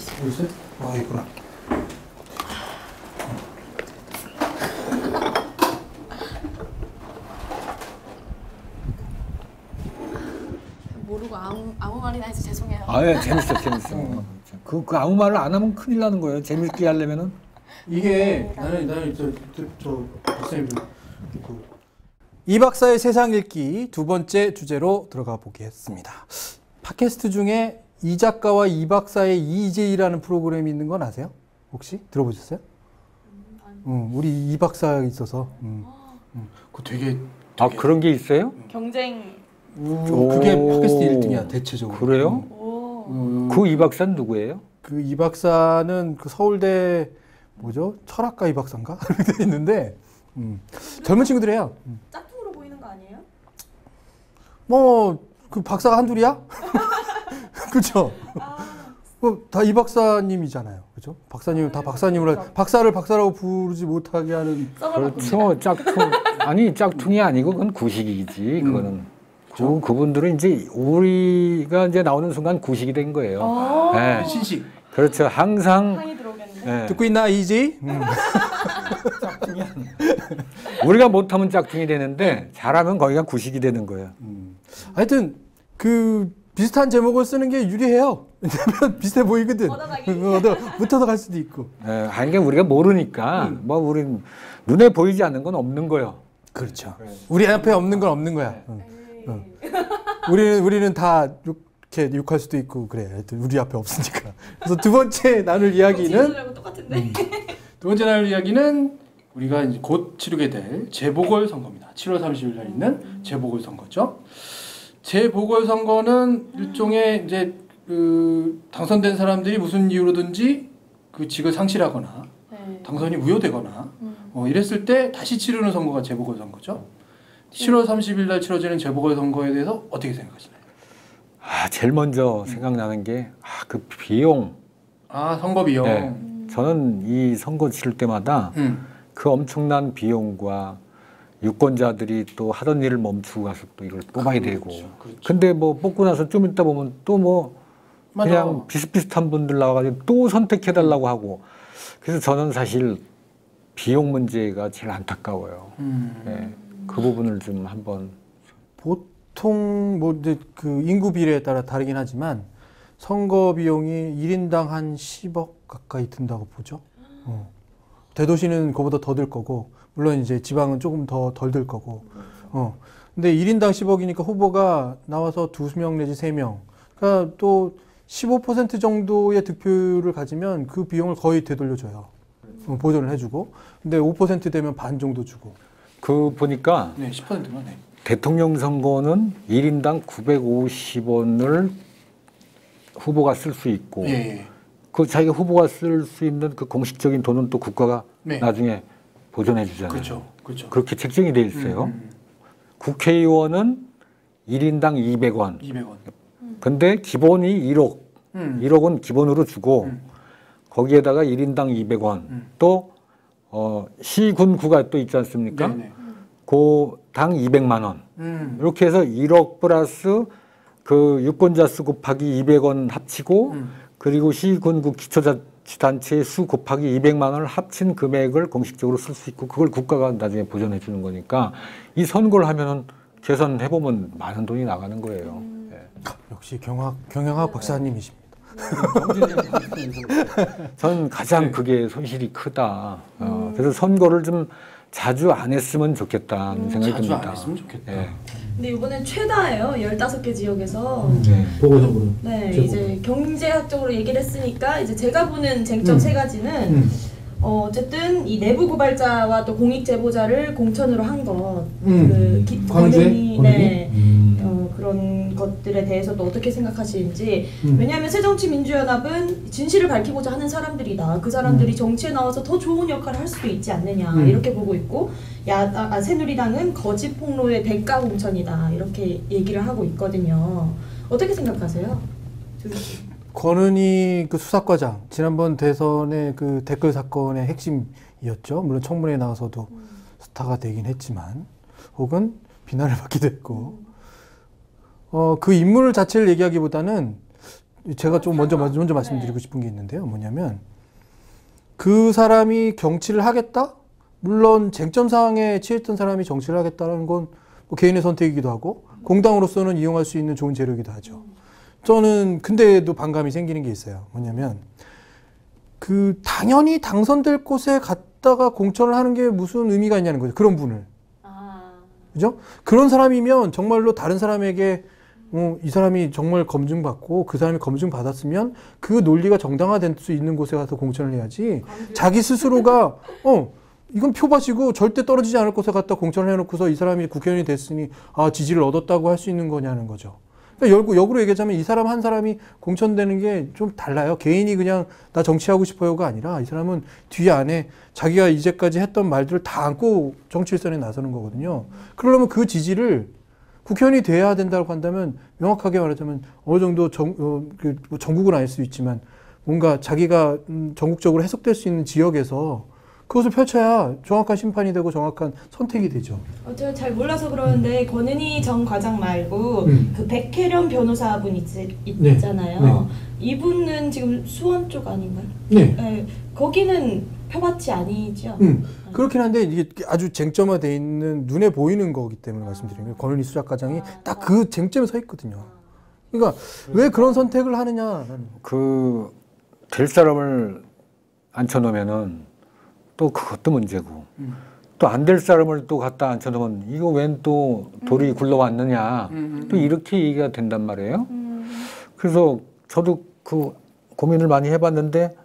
있어요? 아, 있구나. 모르고 아무 말이나 해서 죄송해요. 아, 예, 재밌어. 그 아무 말을 안 하면 큰일 나는 거예요. 재밌게 하려면은. 이게 나는 저 박사님 이 박사의 세상 읽기 두 번째 주제로 들어가 보겠습니다. 팟캐스트 중에 이 작가와 이 박사의 EJ라는 프로그램이 있는 건 아세요? 혹시 들어보셨어요? 우리 이 박사가 있어서. 그 되게 아, 그런 게 있어요? 경쟁. 그게 팟캐스트 1등이야 대체적으로. 그래요? 그 이 박사는 누구예요? 그 이 박사는 그 서울대 뭐죠? 철학과 이 박사인가? 이렇게 돼 있는데 젊은 친구들이에요. 짝퉁으로 보이는 거 아니에요? 뭐 그 박사가 한둘이야? 그렇죠? 다 이 박사님이잖아요. 그렇죠? 박사님 다 박사님으로 박사를 박사라고 부르지 못하게 하는. 그렇죠. 짝퉁이 아니고 그건 구식이지. 그거는. 그분들은 이제 우리가 이제 나오는 순간 구식이 된 거예요. 네. 신식. 그렇죠. 항상 향이 들어오겠네. 네. 듣고 있나 이지? 짝퉁이 아니야. 우리가 못하면 짝퉁이 되는데 잘하면 거기가 구식이 되는 거예요. 하여튼 그 비슷한 제목을 쓰는 게 유리해요. 왜냐면 비슷해 보이거든. 붙어서 갈 수도 있고. 네. 아니 우리가 모르니까 뭐 우리 눈에 보이지 않는 건 없는 거예요. 그렇죠. 우리 앞에 없는 건 없는 거야. 우리는 다 이렇게 욕할 수도 있고 그래. 하여튼 우리 앞에 없으니까. 그래서 두 번째 나눌 이야기는 똑같은데. 두 번째 나눌 이야기는 우리가 이제 곧 치르게 될 재보궐선거입니다. 7월 30일 날 있는 재보궐선거죠. 재보궐선거는 일종의 이제 그 당선된 사람들이 무슨 이유로든지 그 직을 상실하거나 당선이 무효되거나 이랬을 때 다시 치르는 선거가 재보궐선거죠. 7월 30일 날 치러지는 재보궐선거에 대해서 어떻게 생각하시나요? 제일 먼저 생각나는 게 그 비용. 선거 비용. 네. 저는 이 선거 치를 때마다 그 엄청난 비용과 유권자들이 또 하던 일을 멈추고 가서 또 이걸 뽑아야 되고. 그렇죠. 근데 뭐 뽑고 나서 좀 있다 보면 또 뭐 그냥 비슷비슷한 분들 나와가지고 또 선택해달라고 하고. 그래서 저는 사실 비용 문제가 제일 안타까워요. 네. 그 부분을 좀 한번. 보통 뭐 이제 그 인구 비례에 따라 다르긴 하지만 선거 비용이 1인당 한 10억 가까이 든다고 보죠. 대도시는 그보다 더 들 거고 물론 이제 지방은 조금 더 덜 들 거고. 근데 1인당 10억이니까 후보가 나와서 2명 내지 3명. 그러니까 또 15% 정도의 득표율을 가지면 그 비용을 거의 되돌려줘요. 보전을 해주고. 근데 5% 되면 반 정도 주고. 그 보니까 10%만 해. 대통령 선거는 1인당 950원을 후보가 쓸 수 있고 그 자기가 후보가 쓸 수 있는 그 공식적인 돈은 또 국가가 나중에 보존해 주잖아요. 그렇죠. 그렇게 책정이 돼 있어요. 국회의원은 1인당 200원. 근데 기본이 1억. 1억은 기본으로 주고 거기에다가 1인당 200원. 또 시군구가 또 있지 않습니까? 그 당 200만 원. 이렇게 해서 1억 플러스 그 유권자 수 곱하기 200원 합치고 그리고 시군구 기초자치단체의 수 곱하기 200만 원을 합친 금액을 공식적으로 쓸 수 있고 그걸 국가가 나중에 보전해 주는 거니까 이 선거를 하면은 계산해보면 많은 돈이 나가는 거예요. 역시 경영학 박사님이십니다. 저는 가장 그게 손실이 크다. 그래서 선거를 좀 자주 안 했으면 좋겠다는 생각이 듭니다. 자주 안 했으면 좋겠다. 근데 이번엔 최다예요. 15개 지역에서. 보궐선거는. 이제 경제학적으로 얘기를 했으니까 이제 제가 보는 쟁점 세 가지는 어쨌든 이 내부 고발자와 또 공익 제보자를 공천으로 한 것. 광주에? 그런 것들에 대해서 또 어떻게 생각하시는지. 왜냐하면 새정치민주연합은 진실을 밝히고자 하는 사람들이다. 그 사람들이 정치에 나와서 더 좋은 역할을 할 수도 있지 않느냐 이렇게 보고 있고 새누리당은 거짓 폭로의 대가 공천이다 이렇게 얘기를 하고 있거든요. 어떻게 생각하세요? 권은희 그 수사과장 지난번 대선의 그 댓글 사건의 핵심이었죠. 물론 청문회에 나와서도 스타가 되긴 했지만 혹은 비난을 받기도 했고 그 인물 자체를 얘기하기보다는 제가 좀 먼저 말씀드리고 싶은 게 있는데요. 뭐냐면 그 사람이 정치를 하겠다? 물론 쟁점 사항에 취했던 사람이 정치를 하겠다는 건 뭐 개인의 선택이기도 하고 공당으로서는 이용할 수 있는 좋은 재료이기도 하죠. 저는 근데도 반감이 생기는 게 있어요. 뭐냐면 그 당연히 당선될 곳에 갔다가 공천을 하는 게 무슨 의미가 있냐는 거죠. 그런 분을. 그죠? 그런 사람이면 정말로 다른 사람에게 이 사람이 정말 검증받고 그 사람이 검증받았으면 그 논리가 정당화될 수 있는 곳에 가서 공천을 해야지. 자기 스스로가 이건 표밭이고 절대 떨어지지 않을 곳에 갖다 공천을 해놓고서 이 사람이 국회의원이 됐으니 지지를 얻었다고 할 수 있는 거냐는 거죠. 그러니까 역으로 얘기하자면 이 사람 한 사람이 공천되는 게 좀 달라요. 개인이 그냥 나 정치하고 싶어요가 아니라 이 사람은 뒤에 안에 자기가 이제까지 했던 말들을 다 안고 정치 일선에 나서는 거거든요. 그러려면 그 지지를 국회의원이 돼야 된다고 한다면 명확하게 말하자면 어느 정도 전국은 아닐 수 있지만 뭔가 자기가 전국적으로 해석될 수 있는 지역에서 그것을 펼쳐야 정확한 심판이 되고 정확한 선택이 되죠. 제가 잘 몰라서 그러는데 권은희 전 과장 말고 그 백혜련 변호사분 있잖아요. 네. 이분은 지금 수원 쪽 아닌가요? 네. 네. 거기는 표밭이 아니죠. 그렇긴 한데 이게 아주 쟁점화돼 있는 눈에 보이는 거기 때문에 말씀드린 거예요. 권은희 수사과장이 딱 그 쟁점에 서 있거든요. 그러니까 왜 그런 선택을 하느냐라는 그 될 사람을 앉혀놓으면은 또 그것도 문제고 또 안 될 사람을 또 갖다 앉혀놓으면 이거 웬 또 돌이 굴러왔느냐 또 이렇게 얘기가 된단 말이에요. 그래서 저도 그 고민을 많이 해봤는데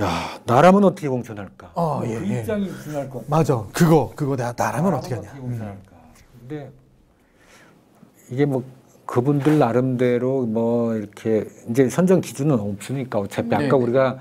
야 나라면 어떻게 공천할까? 예, 그 예. 입장이 중요할 것 같아. 맞아. 그거 내가 나라면 어떻게 하냐. 공천할까? 근데 이게 뭐 그분들 나름대로 뭐 이렇게 이제 선정 기준은 없으니까 어차피 아까 우리가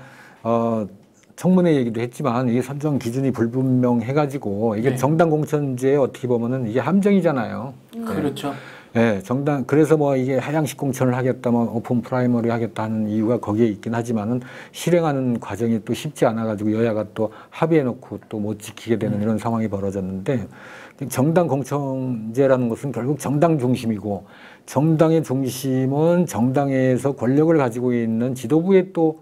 청문회 얘기도 했지만 이게 선정 기준이 불분명해가지고 이게 정당 공천제 어떻게 보면은 이게 함정이잖아요. 그렇죠. 네, 정당 그래서 뭐 이게 하향식 공천을 하겠다, 뭐 오픈 프라이머리 하겠다 하는 이유가 거기에 있긴 하지만은 실행하는 과정이 또 쉽지 않아가지고 여야가 또 합의해놓고 또 못 지키게 되는 이런 상황이 벌어졌는데 정당 공천제라는 것은 결국 정당 중심이고 정당의 중심은 정당에서 권력을 가지고 있는 지도부에 또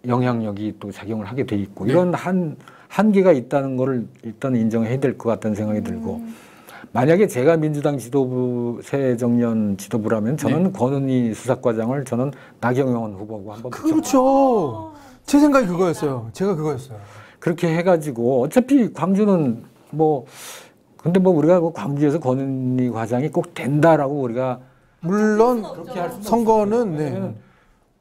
영향력이 또 작용을 하게 돼 있고 이런 한계가 있다는 거를 일단 인정해야 될 것 같다는 생각이 들고 만약에 제가 민주당 지도부 새정년 지도부라면 저는 권은희 수사과장을 저는 나경원 후보고 한번 그렇죠. 제 생각이 그거였어요. 제가 그거였어요. 그렇게 해가지고 어차피 광주는 뭐 근데 뭐 우리가 뭐 광주에서 권은희 과장이 꼭 된다라고 우리가 물론 그렇게 할 수는 선거는 왜냐면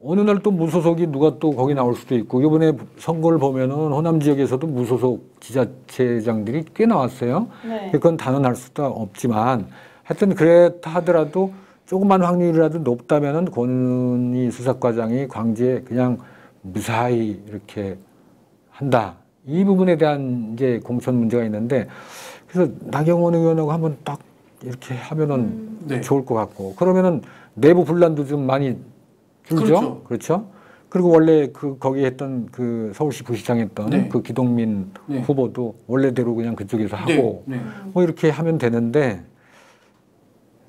어느 날 또 무소속이 누가 또 거기 나올 수도 있고 이번에 선거를 보면은 호남 지역에서도 무소속 지자체장들이 꽤 나왔어요. 네. 그건 단언할 수도 없지만 하여튼 그렇다 하더라도 조금만 확률이라도 높다면은 권은희 수사과장이 광주에 그냥 무사히 이렇게 한다. 이 부분에 대한 이제 공천 문제가 있는데 그래서 나경원 의원하고 한번 딱 이렇게 하면은 좋을 것 같고 그러면은 내부 분란도 좀 많이 줄죠. 그렇죠. 그리고 원래 그 거기 했던 그 서울시 부시장 했던 그 기동민 후보도 원래대로 그냥 그쪽에서 하고 뭐 이렇게 하면 되는데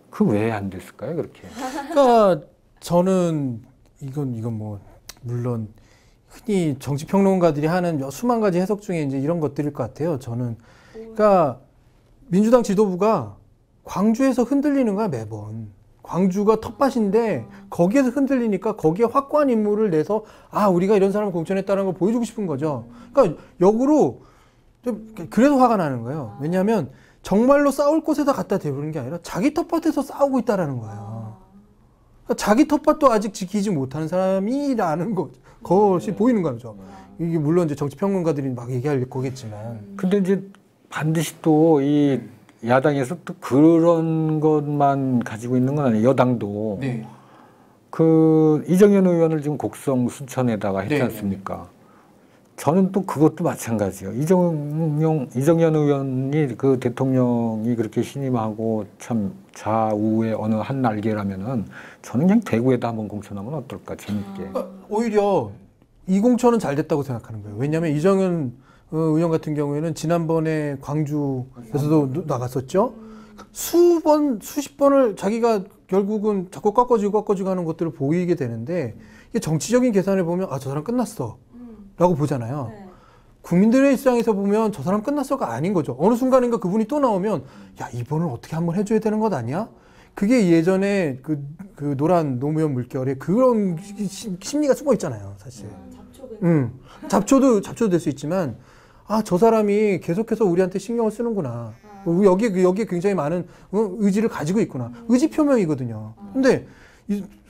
그 왜 안 됐을까요? 그렇게. 그러니까 저는 이건 뭐 물론 흔히 정치 평론가들이 하는 수만 가지 해석 중에 이제 이런 것들일 것 같아요. 저는 그러니까 민주당 지도부가 광주에서 흔들리는 거야 매번. 광주가 텃밭인데 거기에서 흔들리니까 거기에 확고한 인물을 내서 우리가 이런 사람을 공천했다는 걸 보여주고 싶은 거죠. 그러니까 역으로 그래서 화가 나는 거예요. 왜냐하면 정말로 싸울 곳에다 갖다 대부는 게 아니라 자기 텃밭에서 싸우고 있다라는 거예요. 그러니까 자기 텃밭도 아직 지키지 못하는 사람이라는 것이 보이는 거죠. 이게 물론 이제 정치 평론가들이 막 얘기할 거겠지만. 근데 이제 반드시 또 이 야당에서 또 그런 것만 가지고 있는 건 아니에요. 여당도. 그 이정현 의원을 지금 곡성 순천에다가 했지 않습니까? 저는 또 그것도 마찬가지예요. 이정현 의원이 그 대통령이 그렇게 신임하고 참 좌우의 어느 한 날개라면은 저는 그냥 대구에다 한번 공천하면 어떨까 재밌게. 오히려 이 공천은 잘 됐다고 생각하는 거예요. 왜냐하면 이정현 의원 같은 경우에는 지난번에 광주에서도 나갔었죠. 수십 번을 자기가 결국은 자꾸 꺾어지고 하는 것들을 보이게 되는데 이게 정치적인 계산을 보면 아, 저 사람 끝났어 라고 보잖아요. 네. 국민들의 입장에서 보면 저 사람 끝났어가 아닌 거죠. 어느 순간인가 그분이 또 나오면 야, 이번을 어떻게 한번 해줘야 되는 것 아니야? 그게 예전에 그 노란 노무현 물결에 그런 심리가 숨어 있잖아요, 사실. 잡초도 될 수 있지만 아, 저 사람이 계속해서 우리한테 신경을 쓰는구나. 여기에 굉장히 많은 의지를 가지고 있구나. 의지 표명이거든요. 근데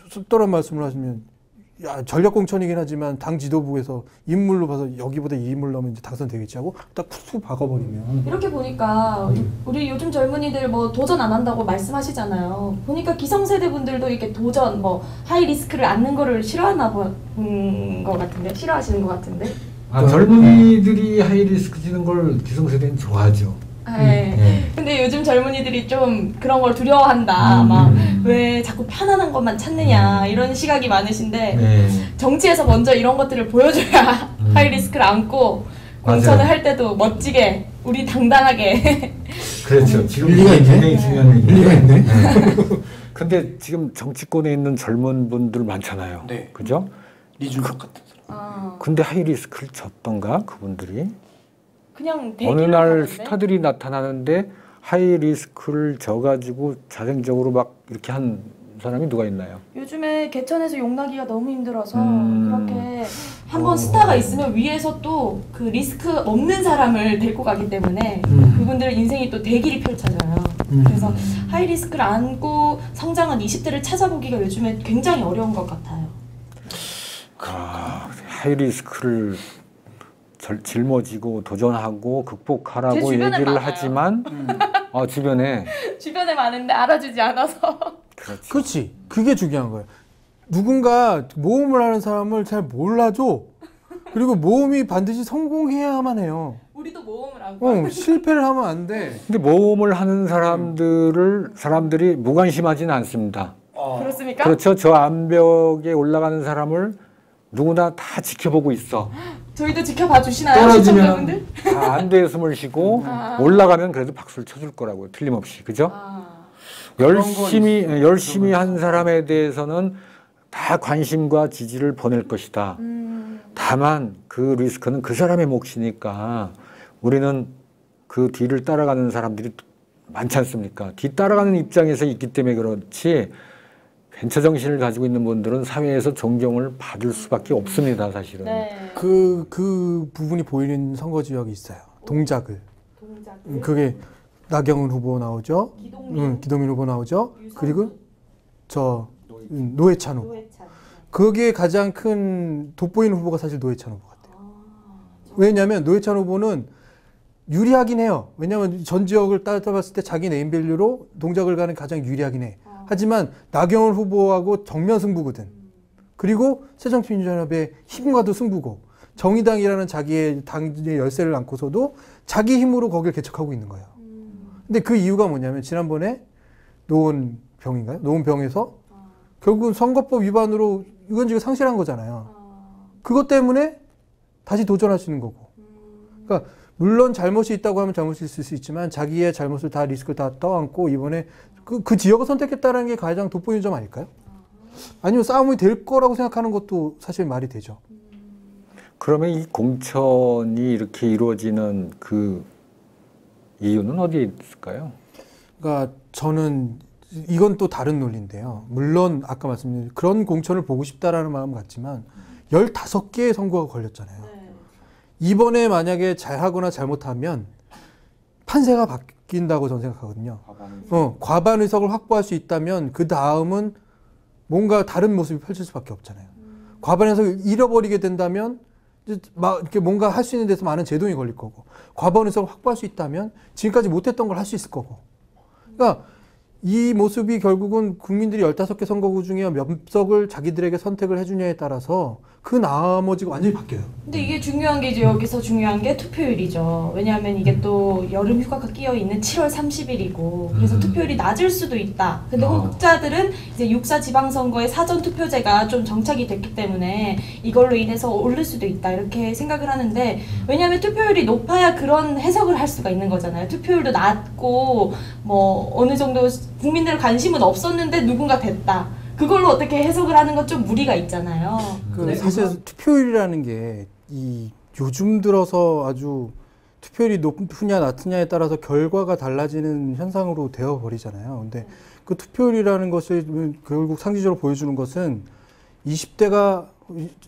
쏠쏠한 말씀을 하시면 야, 전략공천이긴 하지만 당 지도부에서 인물로 봐서 여기보다 이 인물 넣으면 이제 당선되겠지 하고 딱 푹 박아버리면. 이렇게 보니까 우리 요즘 젊은이들 뭐 도전 안 한다고 말씀하시잖아요. 보니까 기성세대 분들도 이렇게 도전, 뭐 하이 리스크를 안는 거를 싫어하나 본 것 같은데, 싫어하시는 것 같은데. 아, 젊은이들이 하이리스크 지는 걸 기성세대는 좋아하죠. 네. 근데 요즘 젊은이들이 좀 그런 걸 두려워한다. 막 왜 자꾸 편안한 것만 찾느냐 이런 시각이 많으신데 네. 정치에서 먼저 이런 것들을 보여줘야 하이 리스크를 안고 공천을 맞아요. 할 때도 멋지게 우리 당당하게. 그렇죠. 지금 일리가 있네. 굉장히 중요한 얘기예요. 일리가 있네. 근데 지금 정치권에 있는 젊은 분들 많잖아요. 네. 그죠? 리준석 같은 사람. 근데 근데 하이리스크를 졌던가 그분들이? 그냥 어느 대기를 날 하는데? 스타들이 나타나는데 하이리스크를 져가지고 자생적으로 막 이렇게 한 사람이 누가 있나요? 요즘에 개천에서 용나기가 너무 힘들어서 음. 그렇게 한번 스타가 있으면 위에서 또 그 리스크 없는 사람을 데리고 가기 때문에 그분들 인생이 또 대기를 펼쳐져요. 그래서 하이 리스크를 안고 성장한 20대를 찾아보기가 요즘에 굉장히 어려운 것 같아요. 하이리스크를 짊어지고 도전하고 제 극복하라고 주변에 얘기를 많아요. 하지만 주변에 주변에 많은데 알아주지 않아서. 그렇지. 그렇지. 그게 중요한 거예요. 누군가 모험을 하는 사람을 잘 몰라줘. 그리고 모험이 반드시 성공해야만 해요. 우리도 모험을 하고. 실패를 하면 안 돼. 근데 모험을 하는 사람들이 무관심하지는 않습니다. 그렇습니까? 그렇죠. 저 암벽에 올라가는 사람을 누구나 다 지켜보고 있어. 저희도 지켜봐 주시나요, 떨어지면 시청자분들? 다 안도의 숨을 쉬고 올라가면 그래도 박수를 쳐줄 거라고요. 틀림없이. 그죠? 열심히 한 사람에 대해서는 다 관심과 지지를 보낼 것이다. 다만 그 리스크는 그 사람의 몫이니까 우리는 그 뒤를 따라가는 사람들이 많지 않습니까? 뒤 따라가는 입장에서 있기 때문에 그렇지 벤처 정신을 가지고 있는 분들은 사회에서 존경을 받을 수밖에 없습니다, 사실은. 네. 그 부분이 보이는 선거 지역이 있어요. 동작을. 그게 나경원 후보 나오죠. 기동민 후보 나오죠. 그리고 노회찬 후보. 거기에 가장 큰 돋보이는 후보가 사실 노회찬 후보 같아요. 왜냐하면 노회찬 후보는 유리하긴 해요. 왜냐하면 전 지역을 따져봤을 때 자기 네임밸류로 동작을 가는 가장 유리하긴 해. 하지만 나경원 후보하고 정면 승부거든. 그리고 새정치민주연합의 힘과도 승부고 정의당이라는 자기의 당의 열쇠를 안고서도 자기 힘으로 거기를 개척하고 있는 거예요. 근데 그 이유가 뭐냐면 지난번에 노원병인가요? 노원병에서 결국은 선거법 위반으로 의원직을 상실한 거잖아요. 그것 때문에 다시 도전할 수 있는 거고. 그러니까 물론 잘못이 있다고 하면 잘못이 있을 수 있지만 자기의 잘못을 다 리스크를 다 떠안고 이번에 그 지역을 선택했다는 게 가장 돋보이는 점 아닐까요? 아니면 싸움이 될 거라고 생각하는 것도 사실 말이 되죠. 그러면 이 공천이 이렇게 이루어지는 그 이유는 어디에 있을까요? 그러니까 저는 이건 또 다른 논리인데요. 물론 아까 말씀드린 그런 공천을 보고 싶다라는 마음 같지만 15개의 선거가 걸렸잖아요. 이번에 만약에 잘하거나 잘못하면 판세가 바뀐다고 저는 생각하거든요. 과반 의석을 확보할 수 있다면 그 다음은 뭔가 다른 모습이 펼칠 수밖에 없잖아요. 과반 의석을 잃어버리게 된다면 이제 막 이렇게 뭔가 할 수 있는 데서 많은 제동이 걸릴 거고, 과반 의석을 확보할 수 있다면 지금까지 못했던 걸 할 수 있을 거고. 그러니까 이 모습이 결국은 국민들이 15개 선거구 중에 몇 석을 자기들에게 선택을 해주냐에 따라서 그 나머지가 완전히 바뀌어요. 근데 이게 중요한 게 이제 여기서 중요한 게 투표율이죠. 왜냐하면 이게 또 여름 휴가가 끼어 있는 7월 30일이고 그래서 투표율이 낮을 수도 있다. 근데 혹자들은 이제 6.4 지방선거의 사전 투표제가 좀 정착이 됐기 때문에 이걸로 인해서 오를 수도 있다 이렇게 생각을 하는데 왜냐하면 투표율이 높아야 그런 해석을 할 수가 있는 거잖아요. 투표율도 낮고 뭐 어느 정도 국민들 관심은 없었는데 누군가 됐다. 그걸로 어떻게 해석을 하는 건 좀 무리가 있잖아요. 사실 투표율이라는 게 이 요즘 들어서 아주 투표율이 높으냐 낮으냐에 따라서 결과가 달라지는 현상으로 되어 버리잖아요. 근데 그 투표율이라는 것을 결국 상징적으로 보여주는 것은 20대가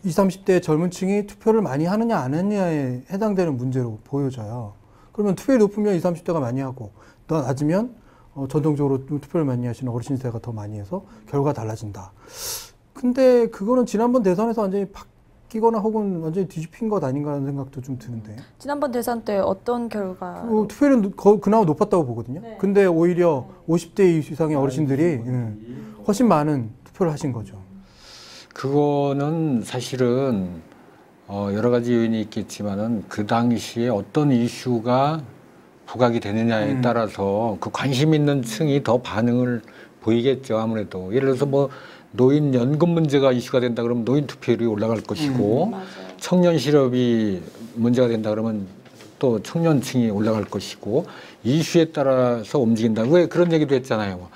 20, 30대 젊은 층이 투표를 많이 하느냐 안 하느냐에 해당되는 문제로 보여져요. 그러면 투표율이 높으면 20, 30대가 많이 하고 더 낮으면 전통적으로 투표를 많이 하시는 어르신 세대가 더 많이 해서 결과가 달라진다. 근데 그거는 지난번 대선에서 완전히 바뀌거나 혹은 완전히 뒤집힌 것 아닌가 하는 생각도 좀 드는데. 지난번 대선 때 어떤 결과? 투표율은 그나마 높았다고 보거든요. 네. 근데 오히려 50대 이상의 어르신들이 훨씬 많은 투표를 하신 거죠. 그거는 사실은 여러 가지 요인이 있겠지만은 그 당시에 어떤 이슈가 부각이 되느냐에 따라서 그 관심 있는 층이 더 반응을 보이겠죠. 아무래도 예를 들어서 뭐 노인 연금 문제가 이슈가 된다 그러면 노인 투표율이 올라갈 것이고 청년 실업이 문제가 된다 그러면 또 청년층이 올라갈 것이고 이슈에 따라서 움직인다. 왜 그런 얘기도 했잖아요.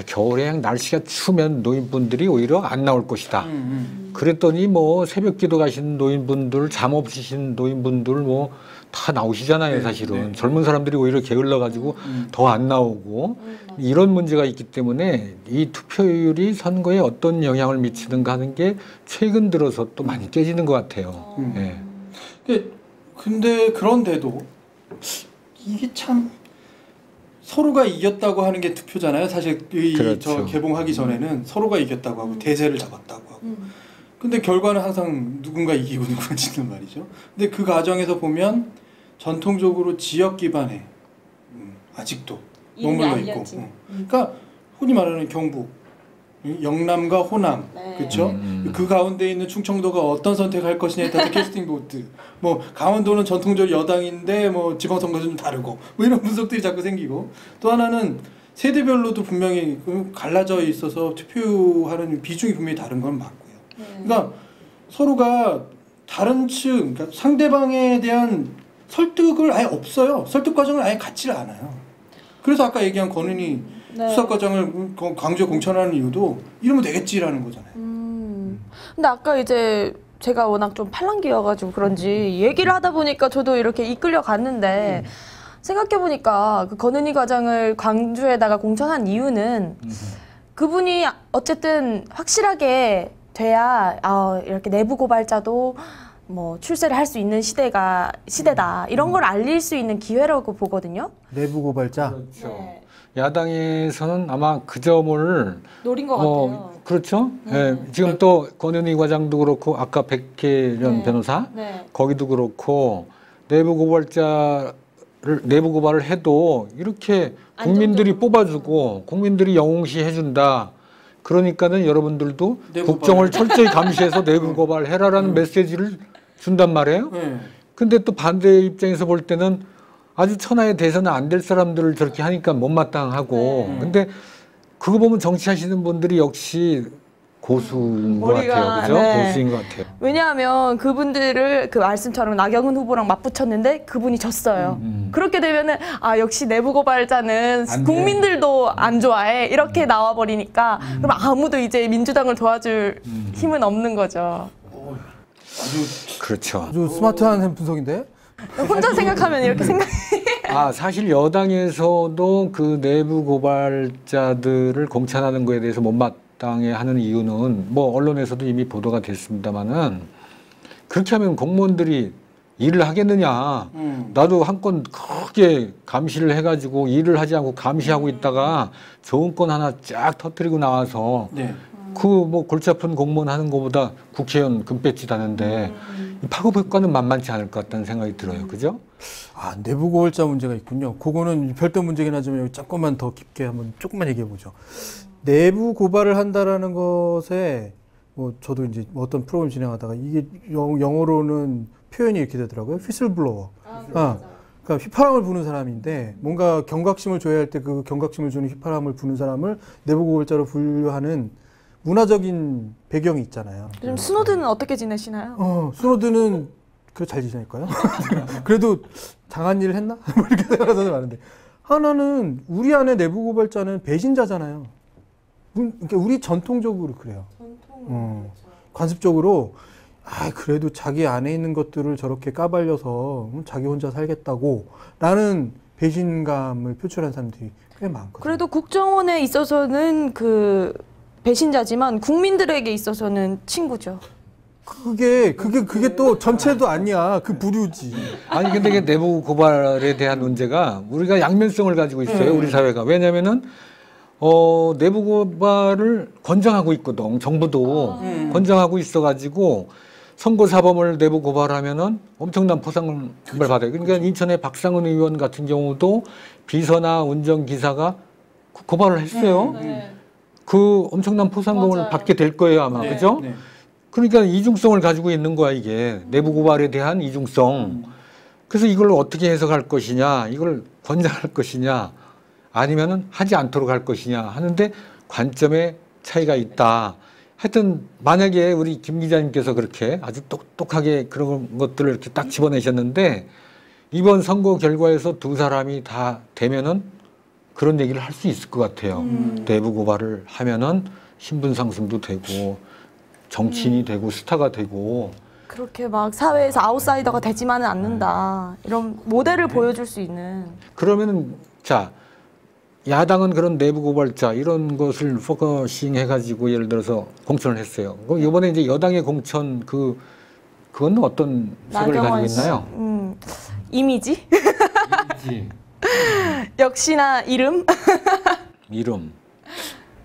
겨울에 날씨가 추우면 노인분들이 오히려 안 나올 것이다. 그랬더니 뭐 새벽기도 가시는 노인분들, 잠 없으신 노인분들 뭐 다 나오시잖아요, 사실은. 젊은 사람들이 오히려 게을러가지고 더 안 나오고 이런 문제가 있기 때문에 이 투표율이 선거에 어떤 영향을 미치는가 하는 게 최근 들어서 또 많이 깨지는 것 같아요. 예. 근데 그런데도 이게 참 서로가 이겼다고 하는 게 투표잖아요. 사실 그렇죠. 저 개봉하기 전에는 서로가 이겼다고 하고 대세를 잡았다고 하고. 근데 결과는 항상 누군가 이기고 누군가 지는 말이죠. 근데 그 과정에서 보면 전통적으로 지역 기반에 아직도 머물러 있고. 그러니까 흔히 말하는 경북, 영남과 호남, 네. 그렇죠? 그 가운데 있는 충청도가 어떤 선택할 것이냐에 따라서 캐스팅 보트. 뭐 강원도는 전통적으로 여당인데 뭐 지방선거는 좀 다르고 뭐 이런 분석들이 자꾸 생기고 또 하나는 세대별로도 분명히 갈라져 있어서 투표하는 비중이 분명히 다른 건 맞고요. 그러니까 서로가 다른 층, 그러니까 상대방에 대한 설득을 아예 없어요. 설득 과정을 아예 갖지를 않아요. 그래서 아까 얘기한 권은희 수사 과정을 강조 공천하는 이유도 이러면 되겠지라는 거잖아요. 근데 아까 이제 제가 워낙 좀 팔랑귀여가지고 그런지 얘기를 하다 보니까 저도 이렇게 이끌려 갔는데 생각해보니까 그 권은희 과장을 광주에다가 공천한 이유는 그분이 어쨌든 확실하게 돼야 이렇게 내부 고발자도 뭐 출세를 할 수 있는 시대다 이런 걸 알릴 수 있는 기회라고 보거든요. 내부 고발자. 그렇죠. 네. 야당에서는 아마 그 점을 노린 것 같아요. 그렇죠. 네. 지금 또 권은희 과장도 그렇고 아까 백혜련 변호사 거기도 그렇고 내부 고발을 해도 이렇게 국민들이 뽑아주고 국민들이 영웅시 해준다. 그러니까는 여러분들도 국정을 철저히 감시해서 내부 고발해라라는 메시지를 준단 말이에요. 근데 또 반대 입장에서 볼 때는 아주 천하의 대선은 안 될 사람들을 저렇게 하니까 못마땅하고 근데 그거 보면 정치하시는 분들이 역시 고수인 것 같아요. 그죠? 고수인 것 같아요. 왜냐하면 그분들을 그 말씀처럼 나경원 후보랑 맞붙였는데 그분이 졌어요. 그렇게 되면은 역시 내부 고발자는 국민들도 안 좋아해. 이렇게 나와버리니까 그럼 아무도 이제 민주당을 도와줄 힘은 없는 거죠. 그렇죠. 아주 스마트한 분석인데? 혼자 생각하면 이렇게 생각해. 사실 여당에서도 그 내부 고발자들을 공천하는 거에 대해서 못마땅해 하는 이유는 뭐 언론에서도 이미 보도가 됐습니다만은 그렇게 하면 공무원들이 일을 하겠느냐. 나도 한 건 크게 감시를 해가지고 일을 하지 않고 감시하고 있다가 좋은 건 하나 쫙 터뜨리고 나와서 그 뭐 골치 아픈 공무원 하는 것보다 국회의원 금배지 다는데 파급 효과는 만만치 않을 것 같다는 생각이 들어요. 그죠? 내부 고발자 문제가 있군요. 그거는 별도 문제긴 하지만 여기 조금만 더 깊게 한번 조금만 얘기해 보죠. 내부 고발을 한다라는 것에 뭐 저도 이제 어떤 프로그램 진행하다가 이게 영어로는 표현이 이렇게 되더라고요. 휘슬블로워. 그러니까 휘파람을 부는 사람인데 뭔가 경각심을 줘야 할 때 그 경각심을 주는 휘파람을 부는 사람을 내부고발자로 분류하는 문화적인 배경이 있잖아요. 요즘 스노드는 어떻게 지내시나요? 스노드는 잘 지낼까요? 그래도 장한 일을 했나? 뭐 이렇게 생각하는 사람이 많은데 하나는 우리 안에 내부고발자는 배신자잖아요. 그러니까 우리 전통적으로 그래요. 관습적으로 그래도 자기 안에 있는 것들을 저렇게 까발려서 자기 혼자 살겠다고 라는 배신감을 표출한 사람들이 꽤 많거든요. 그래도 국정원에 있어서는 그 배신자지만 국민들에게 있어서는 친구죠. 그게 또 전체도 아니야. 그 부류지. 아니 근데 이게 내부 고발에 대한 문제가 우리가 양면성을 가지고 있어요. 우리 사회가. 왜냐면은 내부 고발을 권장하고 있거든. 정부도 권장하고 있어가지고 선거 사범을 내부 고발하면은 엄청난 포상금을 받아요. 그러니까 인천의 박상은 의원 같은 경우도 비서나 운전기사가 고발을 했어요. 그 엄청난 포상금을 맞아요. 받게 될 거예요 아마. 그죠? 그러니까 이중성을 가지고 있는 거야 이게. 내부 고발에 대한 이중성. 그래서 이걸 어떻게 해석할 것이냐, 이걸 권장할 것이냐, 아니면은 하지 않도록 할 것이냐 하는데 관점의 차이가 있다. 하여튼 만약에 우리 김 기자님께서 그렇게 아주 똑똑하게 그런 것들을 이렇게 딱 집어내셨는데 이번 선거 결과에서 두 사람이 다 되면은 그런 얘기를 할 수 있을 것 같아요. 내부 고발을 하면은 신분 상승도 되고 정치인이 되고 스타가 되고 그렇게 막 사회에서 아웃사이더가 되지만은 않는다. 이런 모델을 보여줄 수 있는. 그러면은 자 야당은 그런 내부 고발자 이런 것을 포커싱 해가지고 예를 들어서 공천을 했어요. 그럼 이번에 이제 여당의 공천 그건 어떤 색을 가지고 있나요? 이미지? 역시나 이름? 이름.